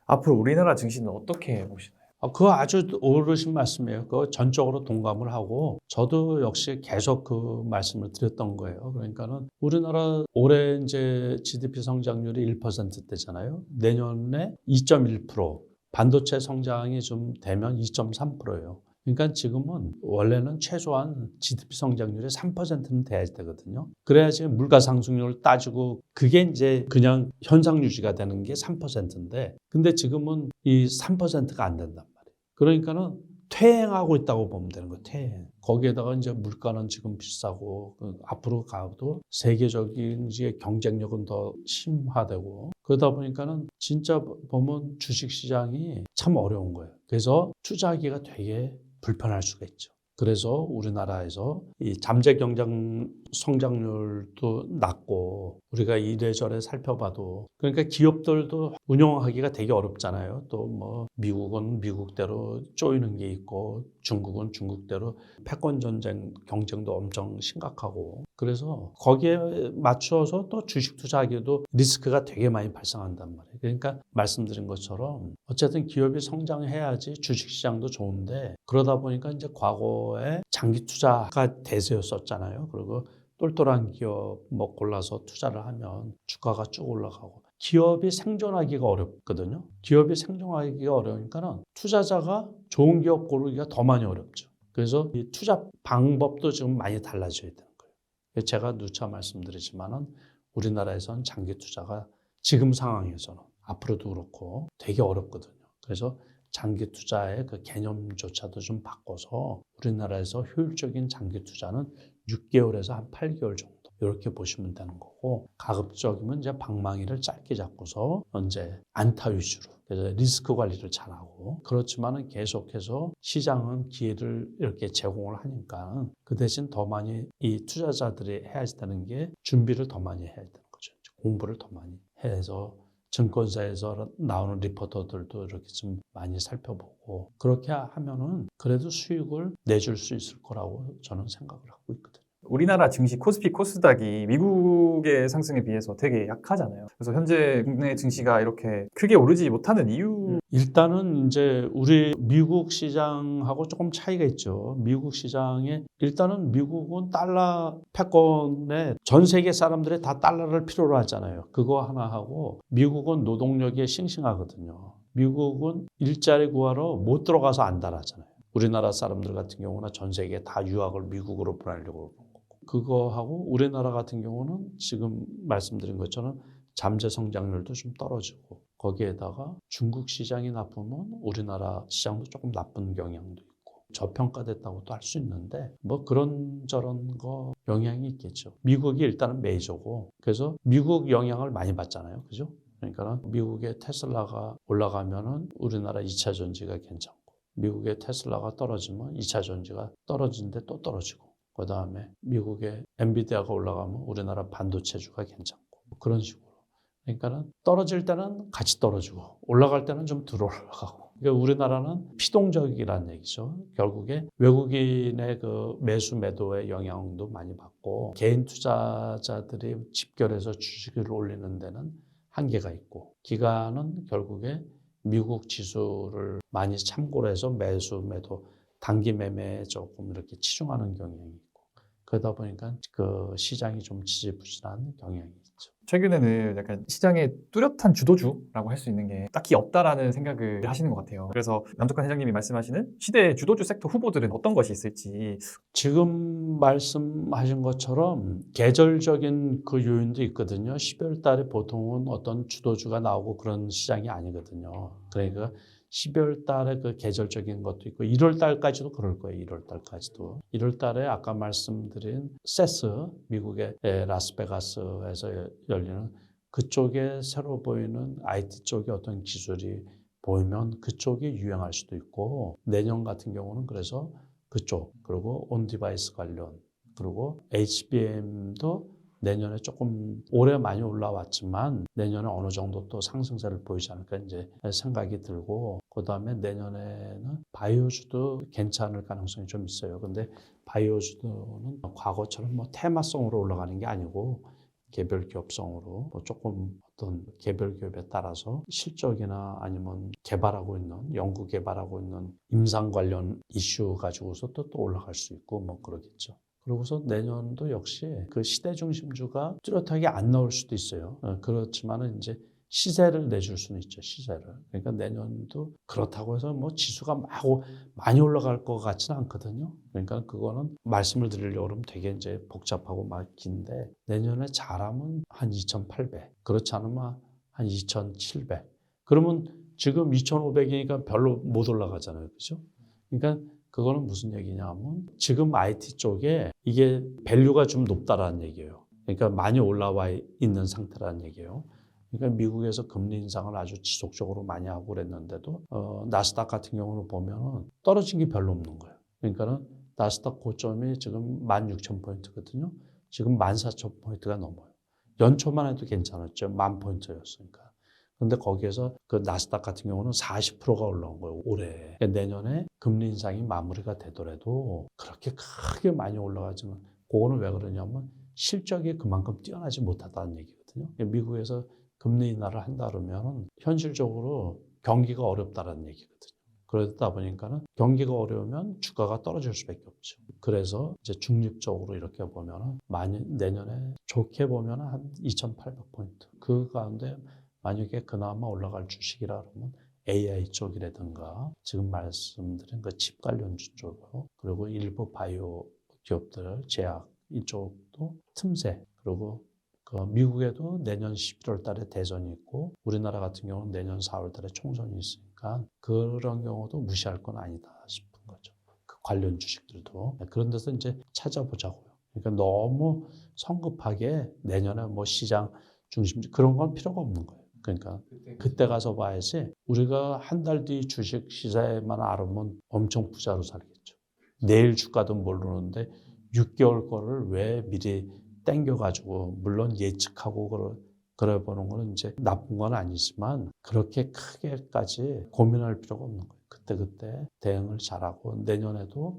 앞으로 우리나라 증시는 어떻게 보시나요? 그거 아주 옳으신 말씀이에요. 그거 전적으로 동감을 하고 저도 역시 계속 그 말씀을 드렸던 거예요. 그러니까는 우리나라 올해 이제 GDP 성장률이 1%대잖아요. 내년에 2.1%, 반도체 성장이 좀 되면 2.3%예요. 그러니까 지금은 원래는 최소한 GDP 성장률이 3%는 돼야 되거든요. 그래야지 물가 상승률을 따지고 그게 이제 그냥 현상 유지가 되는 게 3%인데 근데 지금은 이 3%가 안 된단 말이에요. 그러니까는 퇴행하고 있다고 보면 되는 거예요. 퇴행. 거기에다가 이제 물가는 지금 비싸고 앞으로 가도 세계적인 이제 경쟁력은 더 심화되고 그러다 보니까는 진짜 보면 주식 시장이 참 어려운 거예요. 그래서 투자하기가 되게 불편할 수가 있죠. 그래서 우리나라에서 이 잠재 경쟁 성장률도 낮고 우리가 이래저래 살펴봐도 그러니까 기업들도 운영하기가 되게 어렵잖아요. 또 뭐 미국은 미국대로 쪼이는 게 있고 중국은 중국대로 패권 전쟁 경쟁도 엄청 심각하고 그래서 거기에 맞춰서 또 주식 투자하기도 리스크가 되게 많이 발생한단 말이에요. 그러니까 말씀드린 것처럼 어쨌든 기업이 성장해야지 주식시장도 좋은데 그러다 보니까 이제 과거에 장기 투자가 대세였었잖아요. 그리고 똘똘한 기업 뭐 골라서 투자를 하면 주가가 쭉 올라가고 기업이 생존하기가 어렵거든요. 기업이 생존하기가 어려우니까는 투자자가 좋은 기업 고르기가 더 많이 어렵죠. 그래서 이 투자 방법도 지금 많이 달라져야 되는 거예요. 제가 누차 말씀드리지만은 우리나라에선 장기 투자가 지금 상황에서는 앞으로도 그렇고 되게 어렵거든요. 그래서 장기 투자의 그 개념조차도 좀 바꿔서 우리나라에서 효율적인 장기 투자는 6개월에서 한 8개월 정도 이렇게 보시면 되는 거고 가급적이면 이제 방망이를 짧게 잡고서 이제 안타 위주로 그래서 리스크 관리를 잘하고 그렇지만은 계속해서 시장은 기회를 이렇게 제공을 하니까 그 대신 더 많이 이 투자자들이 해야 되는 게 준비를 더 많이 해야 되는 거죠. 공부를 더 많이 해서 증권사에서 나오는 리포터들도 이렇게 좀 많이 살펴보고 그렇게 하면은 그래도 수익을 내줄 수 있을 거라고 저는 생각을 하고 있거든요. 우리나라 증시 코스피 코스닥이 미국의 상승에 비해서 되게 약하잖아요. 그래서 현재 국내 증시가 이렇게 크게 오르지 못하는 이유 일단은 이제 우리 미국 시장하고 조금 차이가 있죠. 미국 시장에 일단은 미국은 달러 패권에 전 세계 사람들이 다 달러를 필요로 하잖아요. 그거 하나 하고 미국은 노동력이 싱싱하거든요. 미국은 일자리 구하러 못 들어가서 안달하잖아요. 우리나라 사람들 같은 경우는 전 세계에 다 유학을 미국으로 보내려고 그러는 거고. 그거하고 우리나라 같은 경우는 지금 말씀드린 것처럼 잠재 성장률도 좀 떨어지고 거기에다가 중국 시장이 나쁘면 우리나라 시장도 조금 나쁜 경향도 있고 저평가됐다고도 할 수 있는데 뭐 그런저런 거 영향이 있겠죠. 미국이 일단은 메이저고 그래서 미국 영향을 많이 받잖아요. 그죠? 그러니까 미국의 테슬라가 올라가면은 우리나라 2차 전지가 괜찮고 미국의 테슬라가 떨어지면 2차 전지가 떨어지는데 또 떨어지고 그 다음에 미국의 엔비디아가 올라가면 우리나라 반도체주가 괜찮고 그런 식으로. 그러니까는 떨어질 때는 같이 떨어지고 올라갈 때는 좀 덜 올라가고. 그러니까 우리나라는 피동적이라는 얘기죠. 결국에 외국인의 그 매수 매도의 영향도 많이 받고 개인 투자자들이 집결해서 주식을 올리는 데는 한계가 있고 기관은 결국에 미국 지수를 많이 참고를 해서 매수 매도 단기 매매에 조금 이렇게 치중하는 경향이 있고 그러다 보니까 그 시장이 좀 지지부진한 경향이 있죠. 최근에는 약간 시장의 뚜렷한 주도주라고 할 수 있는 게 딱히 없다라는 생각을 하시는 것 같아요. 그래서 남덕환 회장님이 말씀하시는 시대의 주도주 섹터 후보들은 어떤 것이 있을지 지금 말씀하신 것처럼 계절적인 그 요인도 있거든요. 12월 달에 보통은 어떤 주도주가 나오고 그런 시장이 아니거든요. 그러니까 12월 달에 그 계절적인 것도 있고 1월 달까지도 그럴 거예요. 1월 달까지도. 1월 달에 아까 말씀드린 세스, 미국의 라스베가스에서 열리는 그쪽에 새로 보이는 IT 쪽의 어떤 기술이 보이면 그쪽이 유행할 수도 있고 내년 같은 경우는 그래서 그쪽 그리고 온디바이스 관련 그리고 HBM도 내년에 조금 올해 많이 올라왔지만 내년에 어느 정도 또 상승세를 보이지 않을까 이제 생각이 들고 그다음에 내년에는 바이오주도 괜찮을 가능성이 좀 있어요. 근데 바이오주도는 과거처럼 뭐 테마성으로 올라가는 게 아니고 개별 기업성으로 뭐 조금 어떤 개별 기업에 따라서 실적이나 아니면 개발하고 있는 연구 개발하고 있는 임상 관련 이슈 가지고서 또 올라갈 수 있고 뭐 그러겠죠. 그러고서 내년도 역시 그 시대 중심주가 뚜렷하게 안 나올 수도 있어요. 그렇지만은 이제 시세를 내줄 수는 있죠. 시세를. 그러니까 내년도 그렇다고 해서 뭐 지수가 막 많이 올라갈 것 같지는 않거든요. 그러니까 그거는 말씀을 드리려고 그러면 되게 이제 복잡하고 막 긴데 내년에 잘하면 한 2,800. 그렇지 않으면 한 2,700. 그러면 지금 2,500이니까 별로 못 올라가잖아요. 그죠? 그러니까 그거는 무슨 얘기냐면 지금 IT 쪽에 이게 밸류가 좀 높다라는 얘기예요. 그러니까 많이 올라와 있는 상태라는 얘기예요. 그러니까 미국에서 금리 인상을 아주 지속적으로 많이 하고 그랬는데도 나스닥 같은 경우는 보면 떨어진 게 별로 없는 거예요. 그러니까는 나스닥 고점이 지금 16,000포인트거든요. 지금 14,000포인트가 넘어요. 연초만 해도 괜찮았죠. 10,000포인트였으니까. 근데 거기에서 그 나스닥 같은 경우는 40%가 올라온 거예요, 올해. 그러니까 내년에 금리 인상이 마무리가 되더라도 그렇게 크게 많이 올라가지만 그거는 왜 그러냐면 실적이 그만큼 뛰어나지 못하다는 얘기거든요. 미국에서 금리 인하를 한다 그러면 현실적으로 경기가 어렵다는 얘기거든요. 그러다 보니까는 경기가 어려우면 주가가 떨어질 수밖에 없죠. 그래서 이제 중립적으로 이렇게 보면은 내년에 좋게 보면은 한 2,800포인트. 그 가운데 만약에 그나마 올라갈 주식이라 그러면 AI 쪽이라든가 지금 말씀드린 그 칩 관련주 쪽으로 그리고 일부 바이오 기업들 제약 이쪽도 틈새 그리고 그 미국에도 내년 11월 달에 대선이 있고 우리나라 같은 경우는 내년 4월 달에 총선이 있으니까 그런 경우도 무시할 건 아니다 싶은 거죠. 그 관련 주식들도 그런 데서 이제 찾아보자고요. 그러니까 너무 성급하게 내년에 뭐 시장 중심 그런 건 필요가 없는 거예요. 그러니까 그때 가서 봐야지 우리가 한 달 뒤 주식 시세만 알으면 엄청 부자로 살겠죠. 내일 주가도 모르는데 6개월 거를 왜 미리 땡겨가지고 물론 예측하고 그래 보는 거는 이제 나쁜 건 아니지만 그렇게 크게까지 고민할 필요가 없는 거예요. 그때 대응을 잘하고 내년에도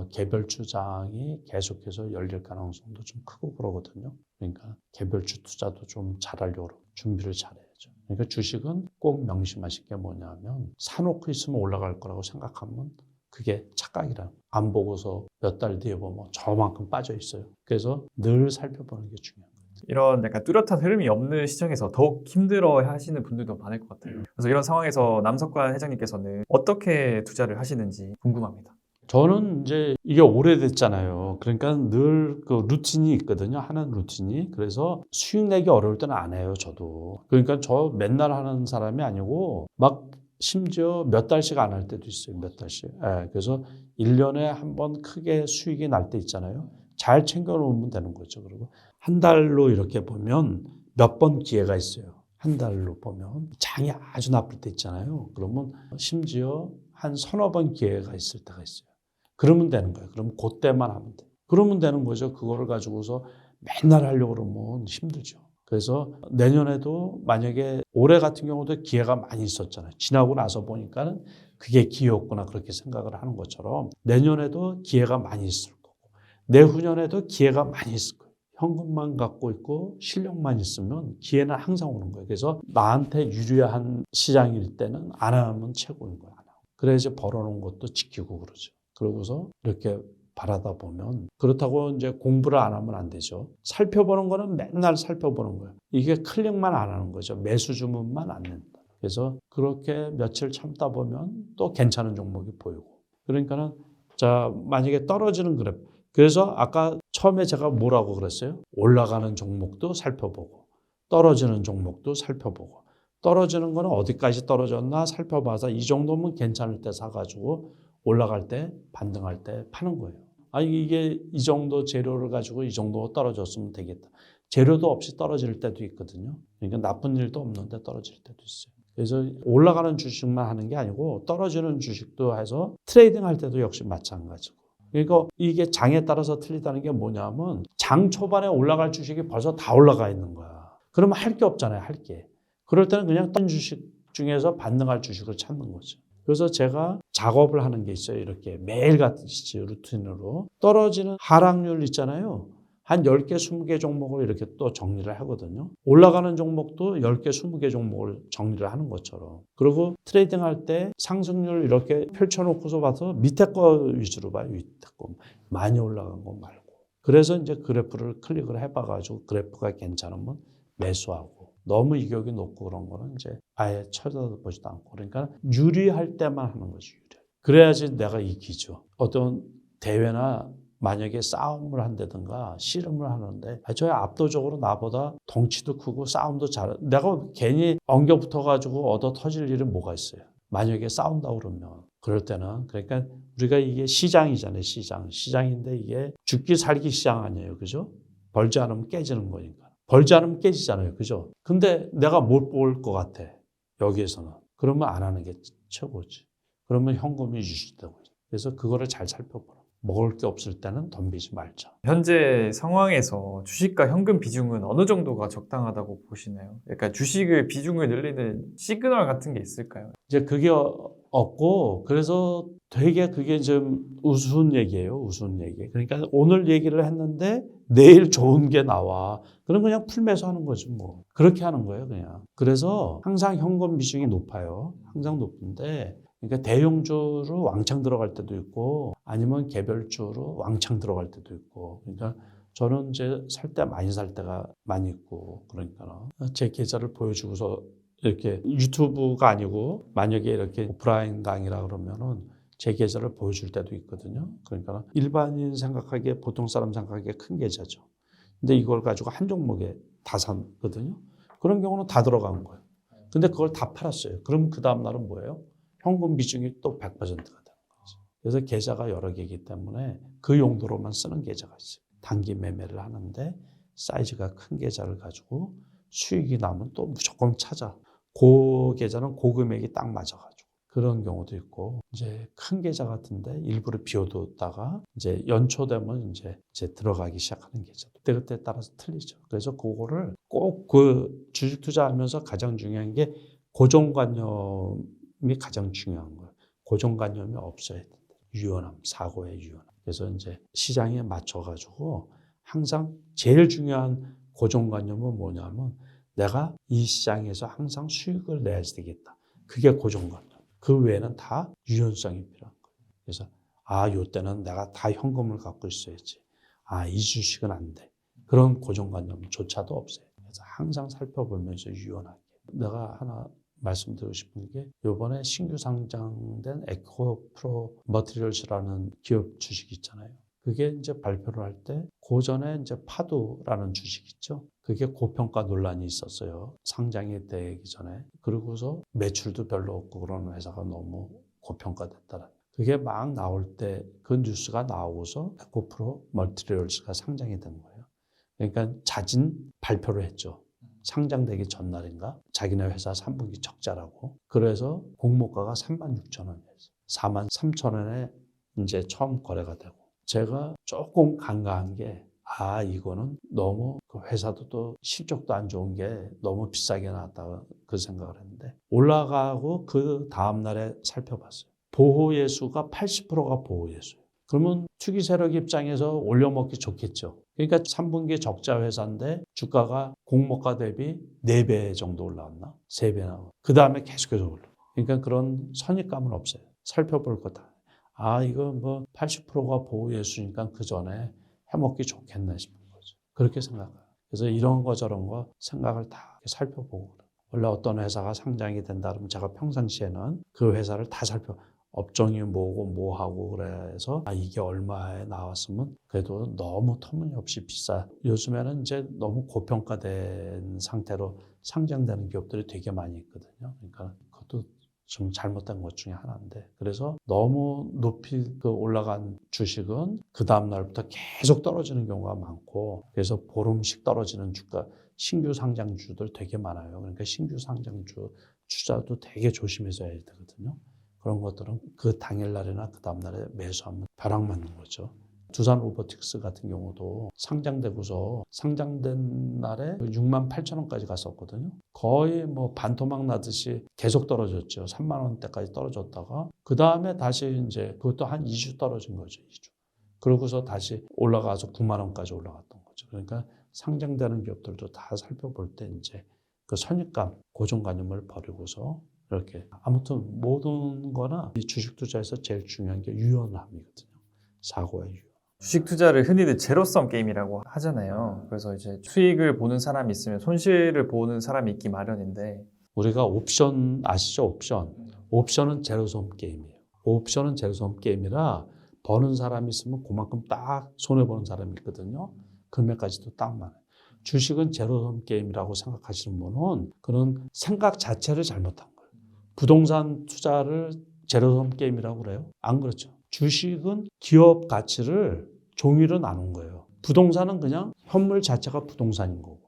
개별주장이 계속해서 열릴 가능성도 좀 크고 그러거든요. 그러니까 개별주 투자도 좀 잘하려고 준비를 잘해야죠. 그러니까 주식은 꼭 명심하실 게 뭐냐면 사놓고 있으면 올라갈 거라고 생각하면 그게 착각이라. 안 보고서 몇 달 뒤에 보면 저만큼 빠져 있어요. 그래서 늘 살펴보는 게 중요해요. 이런 약간 뚜렷한 흐름이 없는 시장에서 더욱 힘들어 하시는 분들도 많을 것 같아요. 그래서 이런 상황에서 남석관 회장님께서는 어떻게 투자를 하시는지 궁금합니다. 저는 이제 이게 오래됐잖아요. 그러니까 늘 그 루틴이 있거든요. 하는 루틴이. 그래서 수익 내기 어려울 때는 안 해요, 저도. 그러니까 저 맨날 하는 사람이 아니고 막 심지어 몇 달씩 안 할 때도 있어요. 몇 달씩. 예, 그래서 1년에 한 번 크게 수익이 날 때 있잖아요. 잘 챙겨 놓으면 되는 거죠. 그리고 한 달로 이렇게 보면 몇 번 기회가 있어요. 한 달로 보면 장이 아주 나쁠 때 있잖아요. 그러면 심지어 한 서너 번 기회가 있을 때가 있어요. 그러면 되는 거예요. 그럼 그때만 하면 돼요. 그러면 되는 거죠. 그거를 가지고서 맨날 하려고 그러면 힘들죠. 그래서 내년에도 만약에 올해 같은 경우도 기회가 많이 있었잖아요. 지나고 나서 보니까는 그게 기회였구나 그렇게 생각을 하는 것처럼 내년에도 기회가 많이 있을 거고 내후년에도 기회가 많이 있을 거예요. 현금만 갖고 있고 실력만 있으면 기회는 항상 오는 거예요. 그래서 나한테 유리한 시장일 때는 안 하면 최고인 거예요. 그래야 이제 벌어놓은 것도 지키고 그러죠. 그러고서 이렇게 바라다 보면 그렇다고 이제 공부를 안 하면 안 되죠. 살펴보는 거는 맨날 살펴보는 거예요. 이게 클릭만 안 하는 거죠. 매수 주문만 안 낸다. 그래서 그렇게 며칠 참다 보면 또 괜찮은 종목이 보이고. 그러니까는 자 만약에 떨어지는 그래프. 그래서 아까 처음에 제가 뭐라고 그랬어요? 올라가는 종목도 살펴보고 떨어지는 종목도 살펴보고 떨어지는 거는 어디까지 떨어졌나 살펴봐서 이 정도면 괜찮을 때 사가지고 올라갈 때 반등할 때 파는 거예요. 아니 이게 이 정도 재료를 가지고 이 정도 떨어졌으면 되겠다. 재료도 없이 떨어질 때도 있거든요. 그러니까 나쁜 일도 없는데 떨어질 때도 있어요. 그래서 올라가는 주식만 하는 게 아니고 떨어지는 주식도 해서 트레이딩 할 때도 역시 마찬가지고. 그러니까 이게 장에 따라서 틀리다는 게 뭐냐면 장 초반에 올라갈 주식이 벌써 다 올라가 있는 거야. 그러면 할 게 없잖아요. 할 게. 그럴 때는 그냥 딴 주식 중에서 반등할 주식을 찾는 거죠. 그래서 제가 작업을 하는 게 있어요. 이렇게 매일같이 루틴으로. 떨어지는 하락률 있잖아요. 한 10개, 20개 종목을 이렇게 또 정리를 하거든요. 올라가는 종목도 10개, 20개 종목을 정리를 하는 것처럼. 그리고 트레이딩 할 때 상승률 이렇게 펼쳐놓고서 봐서 밑에 거 위주로 봐요. 밑에 거. 많이 올라간 거 말고. 그래서 이제 그래프를 클릭을 해봐가지고 그래프가 괜찮으면 매수하고. 너무 이격이 높고 그런 거는 이제 아예 쳐다보지도 않고. 그러니까 유리할 때만 하는 거죠. 유리. 그래야지 내가 이기죠. 어떤 대회나 만약에 싸움을 한다든가 씨름을 하는데 저 압도적으로 나보다 덩치도 크고 싸움도 잘해. 내가 괜히 엉겨 붙어가지고 얻어 터질 일은 뭐가 있어요. 만약에 싸운다 그러면. 그럴 때는 그러니까 우리가 이게 시장이잖아요. 시장인데 이게 죽기 살기 시장 아니에요. 그죠? 벌지 않으면 깨지는 거니까. 벌지 않으면 깨지잖아요. 그죠? 근데 내가 못 볼 것 같아. 여기에서는. 그러면 안 하는 게 최고지. 그러면 현금이 유지되고. 그래서 그거를 잘 살펴보라. 먹을 게 없을 때는 덤비지 말자. 현재 상황에서 주식과 현금 비중은 어느 정도가 적당하다고 보시나요? 그러니까 주식의 비중을 늘리는 시그널 같은 게 있을까요? 이제 그게 없고 그래서 되게 그게 좀 우스운 얘기예요. 우스운 얘기. 그러니까 오늘 얘기를 했는데 내일 좋은 게 나와. 그럼 그냥 풀매수하는 거지 뭐. 그렇게 하는 거예요 그냥. 그래서 항상 현금 비중이 높아요. 항상 높은데 그러니까 대형주로 왕창 들어갈 때도 있고 아니면 개별주로 왕창 들어갈 때도 있고 그러니까 저는 이제 살 때 많이 살 때가 많이 있고 그러니까 제 계좌를 보여주고서 이렇게 유튜브가 아니고 만약에 이렇게 오프라인 강의라 그러면은 제 계좌를 보여줄 때도 있거든요. 그러니까 일반인 생각하기에 보통 사람 생각하기에 큰 계좌죠. 근데 이걸 가지고 한 종목에 다 샀거든요. 그런 경우는 다 들어간 거예요. 근데 그걸 다 팔았어요. 그럼 그 다음 날은 뭐예요? 현금 비중이 또 100%가 되는 거죠. 그래서 계좌가 여러 개이기 때문에 그 용도로만 쓰는 계좌가 있어요. 단기 매매를 하는데 사이즈가 큰 계좌를 가지고 수익이 나면 또 무조건 찾아. 그 계좌는 그 금액이 딱 맞아가지고 그런 경우도 있고 이제 큰 계좌 같은데 일부러 비워뒀다가 이제 연초되면 이제 들어가기 시작하는 계좌. 그때 따라서 틀리죠. 그래서 그거를 꼭 그 주식 투자하면서 가장 중요한 게 고정관념이 가장 중요한 거예요. 고정관념이 없어야 된다. 유연함, 사고의 유연함. 그래서 이제 시장에 맞춰가지고 항상 제일 중요한 고정관념은 뭐냐면 내가 이 시장에서 항상 수익을 내야 되겠다. 그게 고정관념. 그 외에는 다 유연성이 필요한 거예요. 그래서 요때는 내가 다 현금을 갖고 있어야지. 이 주식은 안 돼. 그런 고정관념조차도 없어요. 그래서 항상 살펴보면서 유연하게. 내가 하나 말씀드리고 싶은 게 이번에 신규 상장된 에코프로 머티리얼스라는 기업 주식이 있잖아요. 그게 이제 발표를 할 때 고전에 이제 파도라는 주식 있죠. 그게 고평가 논란이 있었어요. 상장이 되기 전에. 그러고서 매출도 별로 없고 그런 회사가 너무 고평가됐다는. 그게 막 나올 때 그 뉴스가 나오고서 에코프로 멀티리얼스가 상장이 된 거예요. 그러니까 자진 발표를 했죠. 상장되기 전날인가 자기네 회사 3분기 적자라고. 그래서 공모가가 36,000원이었어요. 43,000원에 이제 처음 거래가 되고. 제가 조금 간과한 게 이거는 너무 그 회사도 또 실적도 안 좋은 게 너무 비싸게 나왔다 그 생각을 했는데 올라가고 그 다음 날에 살펴봤어요. 보호예수가 80%가 보호예수예요. 그러면 투기 세력 입장에서 올려먹기 좋겠죠. 그러니까 3분기 적자 회사인데 주가가 공모가 대비 4배 정도 올라왔나? 3배나. 그 다음에 계속해서 올라. 그러니까 그런 선입감은 없어요. 살펴볼 거다. 이거 뭐 80%가 보호예수니까 그 전에 해먹기 좋겠네 싶은 거죠. 그렇게 생각해요. 그래서 이런 거 저런 거 생각을 다 살펴보고 그래요. 원래 어떤 회사가 상장이 된다 그러면 제가 평상시에는 그 회사를 다 업종이 뭐고 하고 그래서 이게 얼마에 나왔으면 그래도 너무 터무니없이 비싸. 요즘에는 이제 너무 고평가된 상태로 상장되는 기업들이 되게 많이 있거든요. 그러니까 그것도 좀 잘못된 것 중에 하나인데 그래서 너무 높이 올라간 주식은 그 다음 날부터 계속 떨어지는 경우가 많고 그래서 보름씩 떨어지는 주가 신규 상장주들 되게 많아요. 그러니까 신규 상장주 투자도 되게 조심해서 해야 되거든요. 그런 것들은 그 당일날이나 그 다음날에 매수하면 벼락 맞는 거죠. 두산 로보틱스 같은 경우도 상장되고서 상장된 날에 68,000원까지 갔었거든요. 거의 뭐 반토막 나듯이 계속 떨어졌죠. 3만 원대까지 떨어졌다가 그 다음에 다시 이제 그것도 한 2주 떨어진 거죠. 2주. 그러고서 다시 올라가서 9만 원까지 올라갔던 거죠. 그러니까 상장되는 기업들도 다 살펴볼 때 이제 그 선입감, 고정관념을 버리고서 이렇게 아무튼 모든 거나 이 주식 투자에서 제일 중요한 게 유연함이거든요. 사고의 유연. 주식 투자를 흔히들 제로섬 게임이라고 하잖아요. 그래서 이제 수익을 보는 사람이 있으면 손실을 보는 사람이 있기 마련인데 우리가 옵션 아시죠? 옵션은 제로섬 게임이에요. 옵션은 제로섬 게임이라 버는 사람이 있으면 그만큼 딱 손해보는 사람이 있거든요. 금액까지도 딱 많아요. 주식은 제로섬 게임이라고 생각하시는 분은 그런 생각 자체를 잘못한 거예요. 부동산 투자를 제로섬 게임이라고 그래요? 안 그렇죠. 주식은 기업 가치를 종이로 나눈 거예요. 부동산은 그냥 현물 자체가 부동산인 거고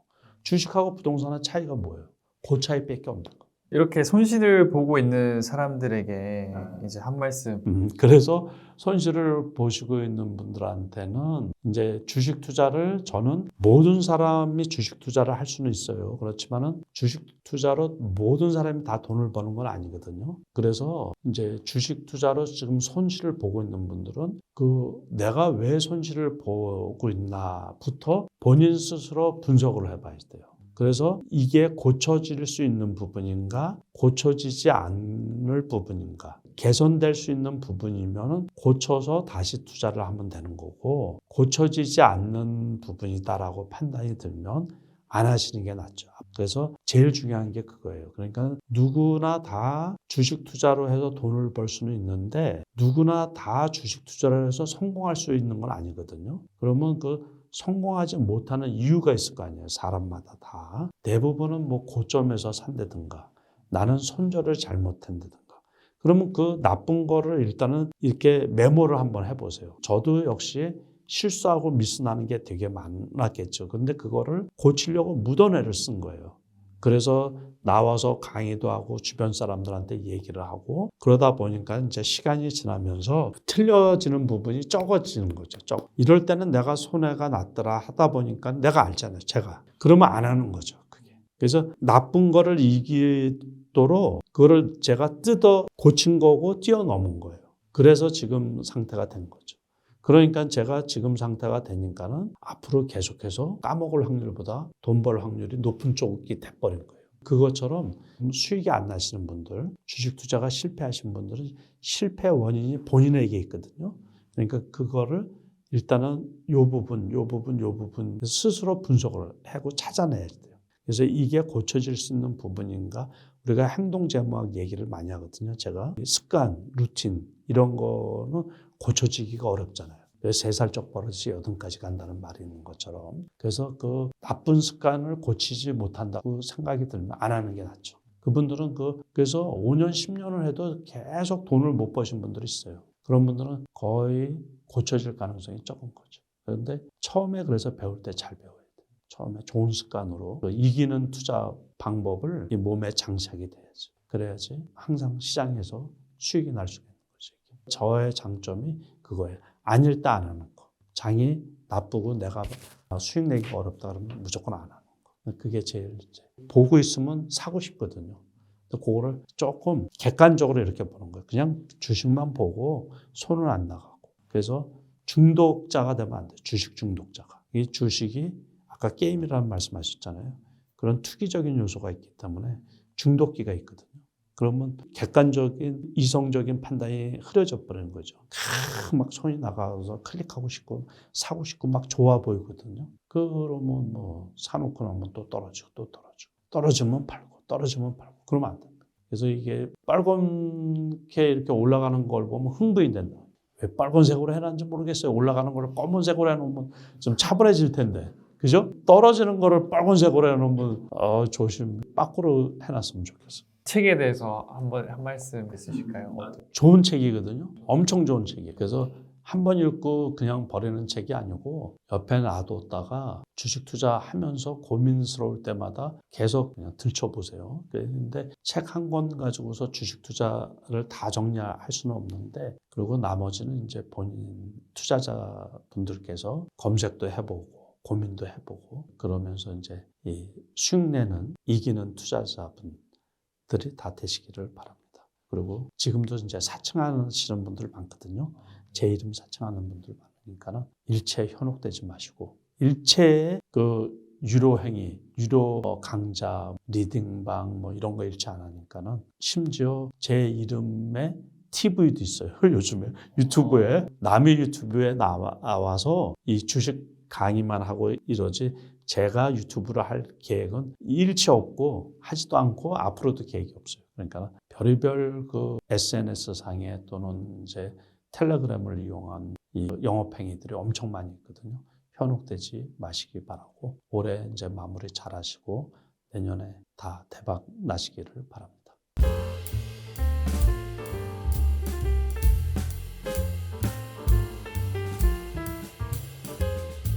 주식하고 부동산의 차이가 뭐예요? 그 차이밖에 없는 거예요. 이렇게 손실을 보고 있는 사람들에게 이제 한 말씀. 그래서 손실을 보시고 있는 분들한테는 이제 주식 투자를 저는 모든 사람이 주식 투자를 할 수는 있어요. 그렇지만은 주식 투자로 모든 사람이 다 돈을 버는 건 아니거든요. 그래서 이제 주식 투자로 지금 손실을 보고 있는 분들은 그 내가 왜 손실을 보고 있나부터 본인 스스로 분석을 해봐야 돼요. 그래서 이게 고쳐질 수 있는 부분인가, 고쳐지지 않을 부분인가, 개선될 수 있는 부분이면 고쳐서 다시 투자를 하면 되는 거고, 고쳐지지 않는 부분이다라고 판단이 들면 안 하시는 게 낫죠. 그래서 제일 중요한 게 그거예요. 그러니까 누구나 다 주식 투자로 해서 돈을 벌 수는 있는데 누구나 다 주식 투자를 해서 성공할 수 있는 건 아니거든요. 그러면 그 성공하지 못하는 이유가 있을 거 아니에요. 사람마다 다. 대부분은 뭐 고점에서 산다든가 나는 손절을 잘못한다든가. 그러면 그 나쁜 거를 일단은 이렇게 메모를 한번 해보세요. 저도 역시 실수하고 미스나는 게 되게 많았겠죠. 근데 그거를 고치려고 무던애를 쓴 거예요. 그래서 나와서 강의도 하고 주변 사람들한테 얘기를 하고 그러다 보니까 이제 시간이 지나면서 틀려지는 부분이 적어지는 거죠. 이럴 때는 내가 손해가 났더라 하다 보니까 내가 알잖아요. 제가. 그러면 안 하는 거죠. 그게. 그래서 나쁜 거를 이기도록 그거를 제가 뜯어 고친 거고 뛰어넘은 거예요. 그래서 지금 상태가 된 거죠. 그러니까 제가 지금 상태가 되니까는 앞으로 계속해서 까먹을 확률보다 돈 벌 확률이 높은 쪽이 돼버린 거예요. 그것처럼 수익이 안 나시는 분들, 주식 투자가 실패하신 분들은 실패 원인이 본인에게 있거든요. 그러니까 그거를 일단은 요 부분 스스로 분석을 하고 찾아내야 돼요. 그래서 이게 고쳐질 수 있는 부분인가? 우리가 행동제모학 얘기를 많이 하거든요. 제가 습관, 루틴 이런 거는 고쳐지기가 어렵잖아요. 3살적 버릇이 80까지 간다는 말이 있는 것처럼. 그래서 그 나쁜 습관을 고치지 못한다고 생각이 들면 안 하는 게 낫죠. 그분들은 그래서 5년, 10년을 해도 계속 돈을 못 버신 분들이 있어요. 그런 분들은 거의 고쳐질 가능성이 적은 거죠. 그런데 처음에 그래서 배울 때 잘 배워야 돼요. 처음에 좋은 습관으로 이기는 투자 방법을 이 몸에 장착이 돼야지. 그래야지 항상 시장에서 수익이 날 수가 있는 거죠. 저의 장점이 그거예요. 안 읽다 안 하는 거. 장이 나쁘고 내가 수익 내기가 어렵다 그러면 무조건 안 하는 거. 그게 제일 이제 보고 있으면 사고 싶거든요. 그거를 조금 객관적으로 이렇게 보는 거예요. 그냥 주식만 보고 손은 안 나가고. 그래서 중독자가 되면 안 돼요. 주식 중독자가. 이 주식이 아까 게임이라는 말씀하셨잖아요. 그런 투기적인 요소가 있기 때문에 중독기가 있거든요. 그러면 객관적인 이성적인 판단이 흐려져 버리는 거죠. 막 손이 나가서 클릭하고 싶고 사고 싶고 막 좋아 보이거든요. 그러면 뭐 사놓고 나면 또 떨어지고 또 떨어지고 떨어지면 팔고 떨어지면 팔고 그러면 안 됩니다. 그래서 이게 빨갛게 이렇게 올라가는 걸 보면 흥분이 된다. 왜 빨간색으로 해놨는지 모르겠어요. 올라가는 걸 검은색으로 해놓으면 좀 차분해질 텐데. 그죠? 떨어지는 거를 빨간색으로 해놓으면 조심. 밖으로 해놨으면 좋겠어요. 책에 대해서 한 말씀 있으실까요? 좋은 책이거든요. 엄청 좋은 책이에요. 그래서 한 번 읽고 그냥 버리는 책이 아니고 옆에 놔뒀다가 주식 투자하면서 고민스러울 때마다 계속 그냥 들춰보세요. 그런데 책 한 권 가지고서 주식 투자를 다 정리할 수는 없는데 그리고 나머지는 이제 본인 투자자분들께서 검색도 해보고 고민도 해보고 그러면서 이제 이 수익 내는 이기는 투자자분들이 다 되시기를 바랍니다. 그리고 지금도 이제 사칭하시는 분들 많거든요. 제 이름 사칭하는 분들 많으니까는 일체에 현혹되지 마시고 일체의 그 유료 행위, 유료 강좌, 리딩방 뭐 이런 거 일체 안 하니까는 심지어 제 이름에 TV도 있어요. 요즘에 유튜브에 남의 유튜브에 나와서 이 주식 강의만 하고 이러지 제가 유튜브를 할 계획은 일체 없고 하지도 않고 앞으로도 계획이 없어요. 그러니까 별의별 그 SNS 상에 또는 이제 텔레그램을 이용한 이 영업행위들이 엄청 많이 있거든요. 현혹되지 마시기 바라고 올해 이제 마무리 잘 하시고 내년에 다 대박 나시기를 바랍니다.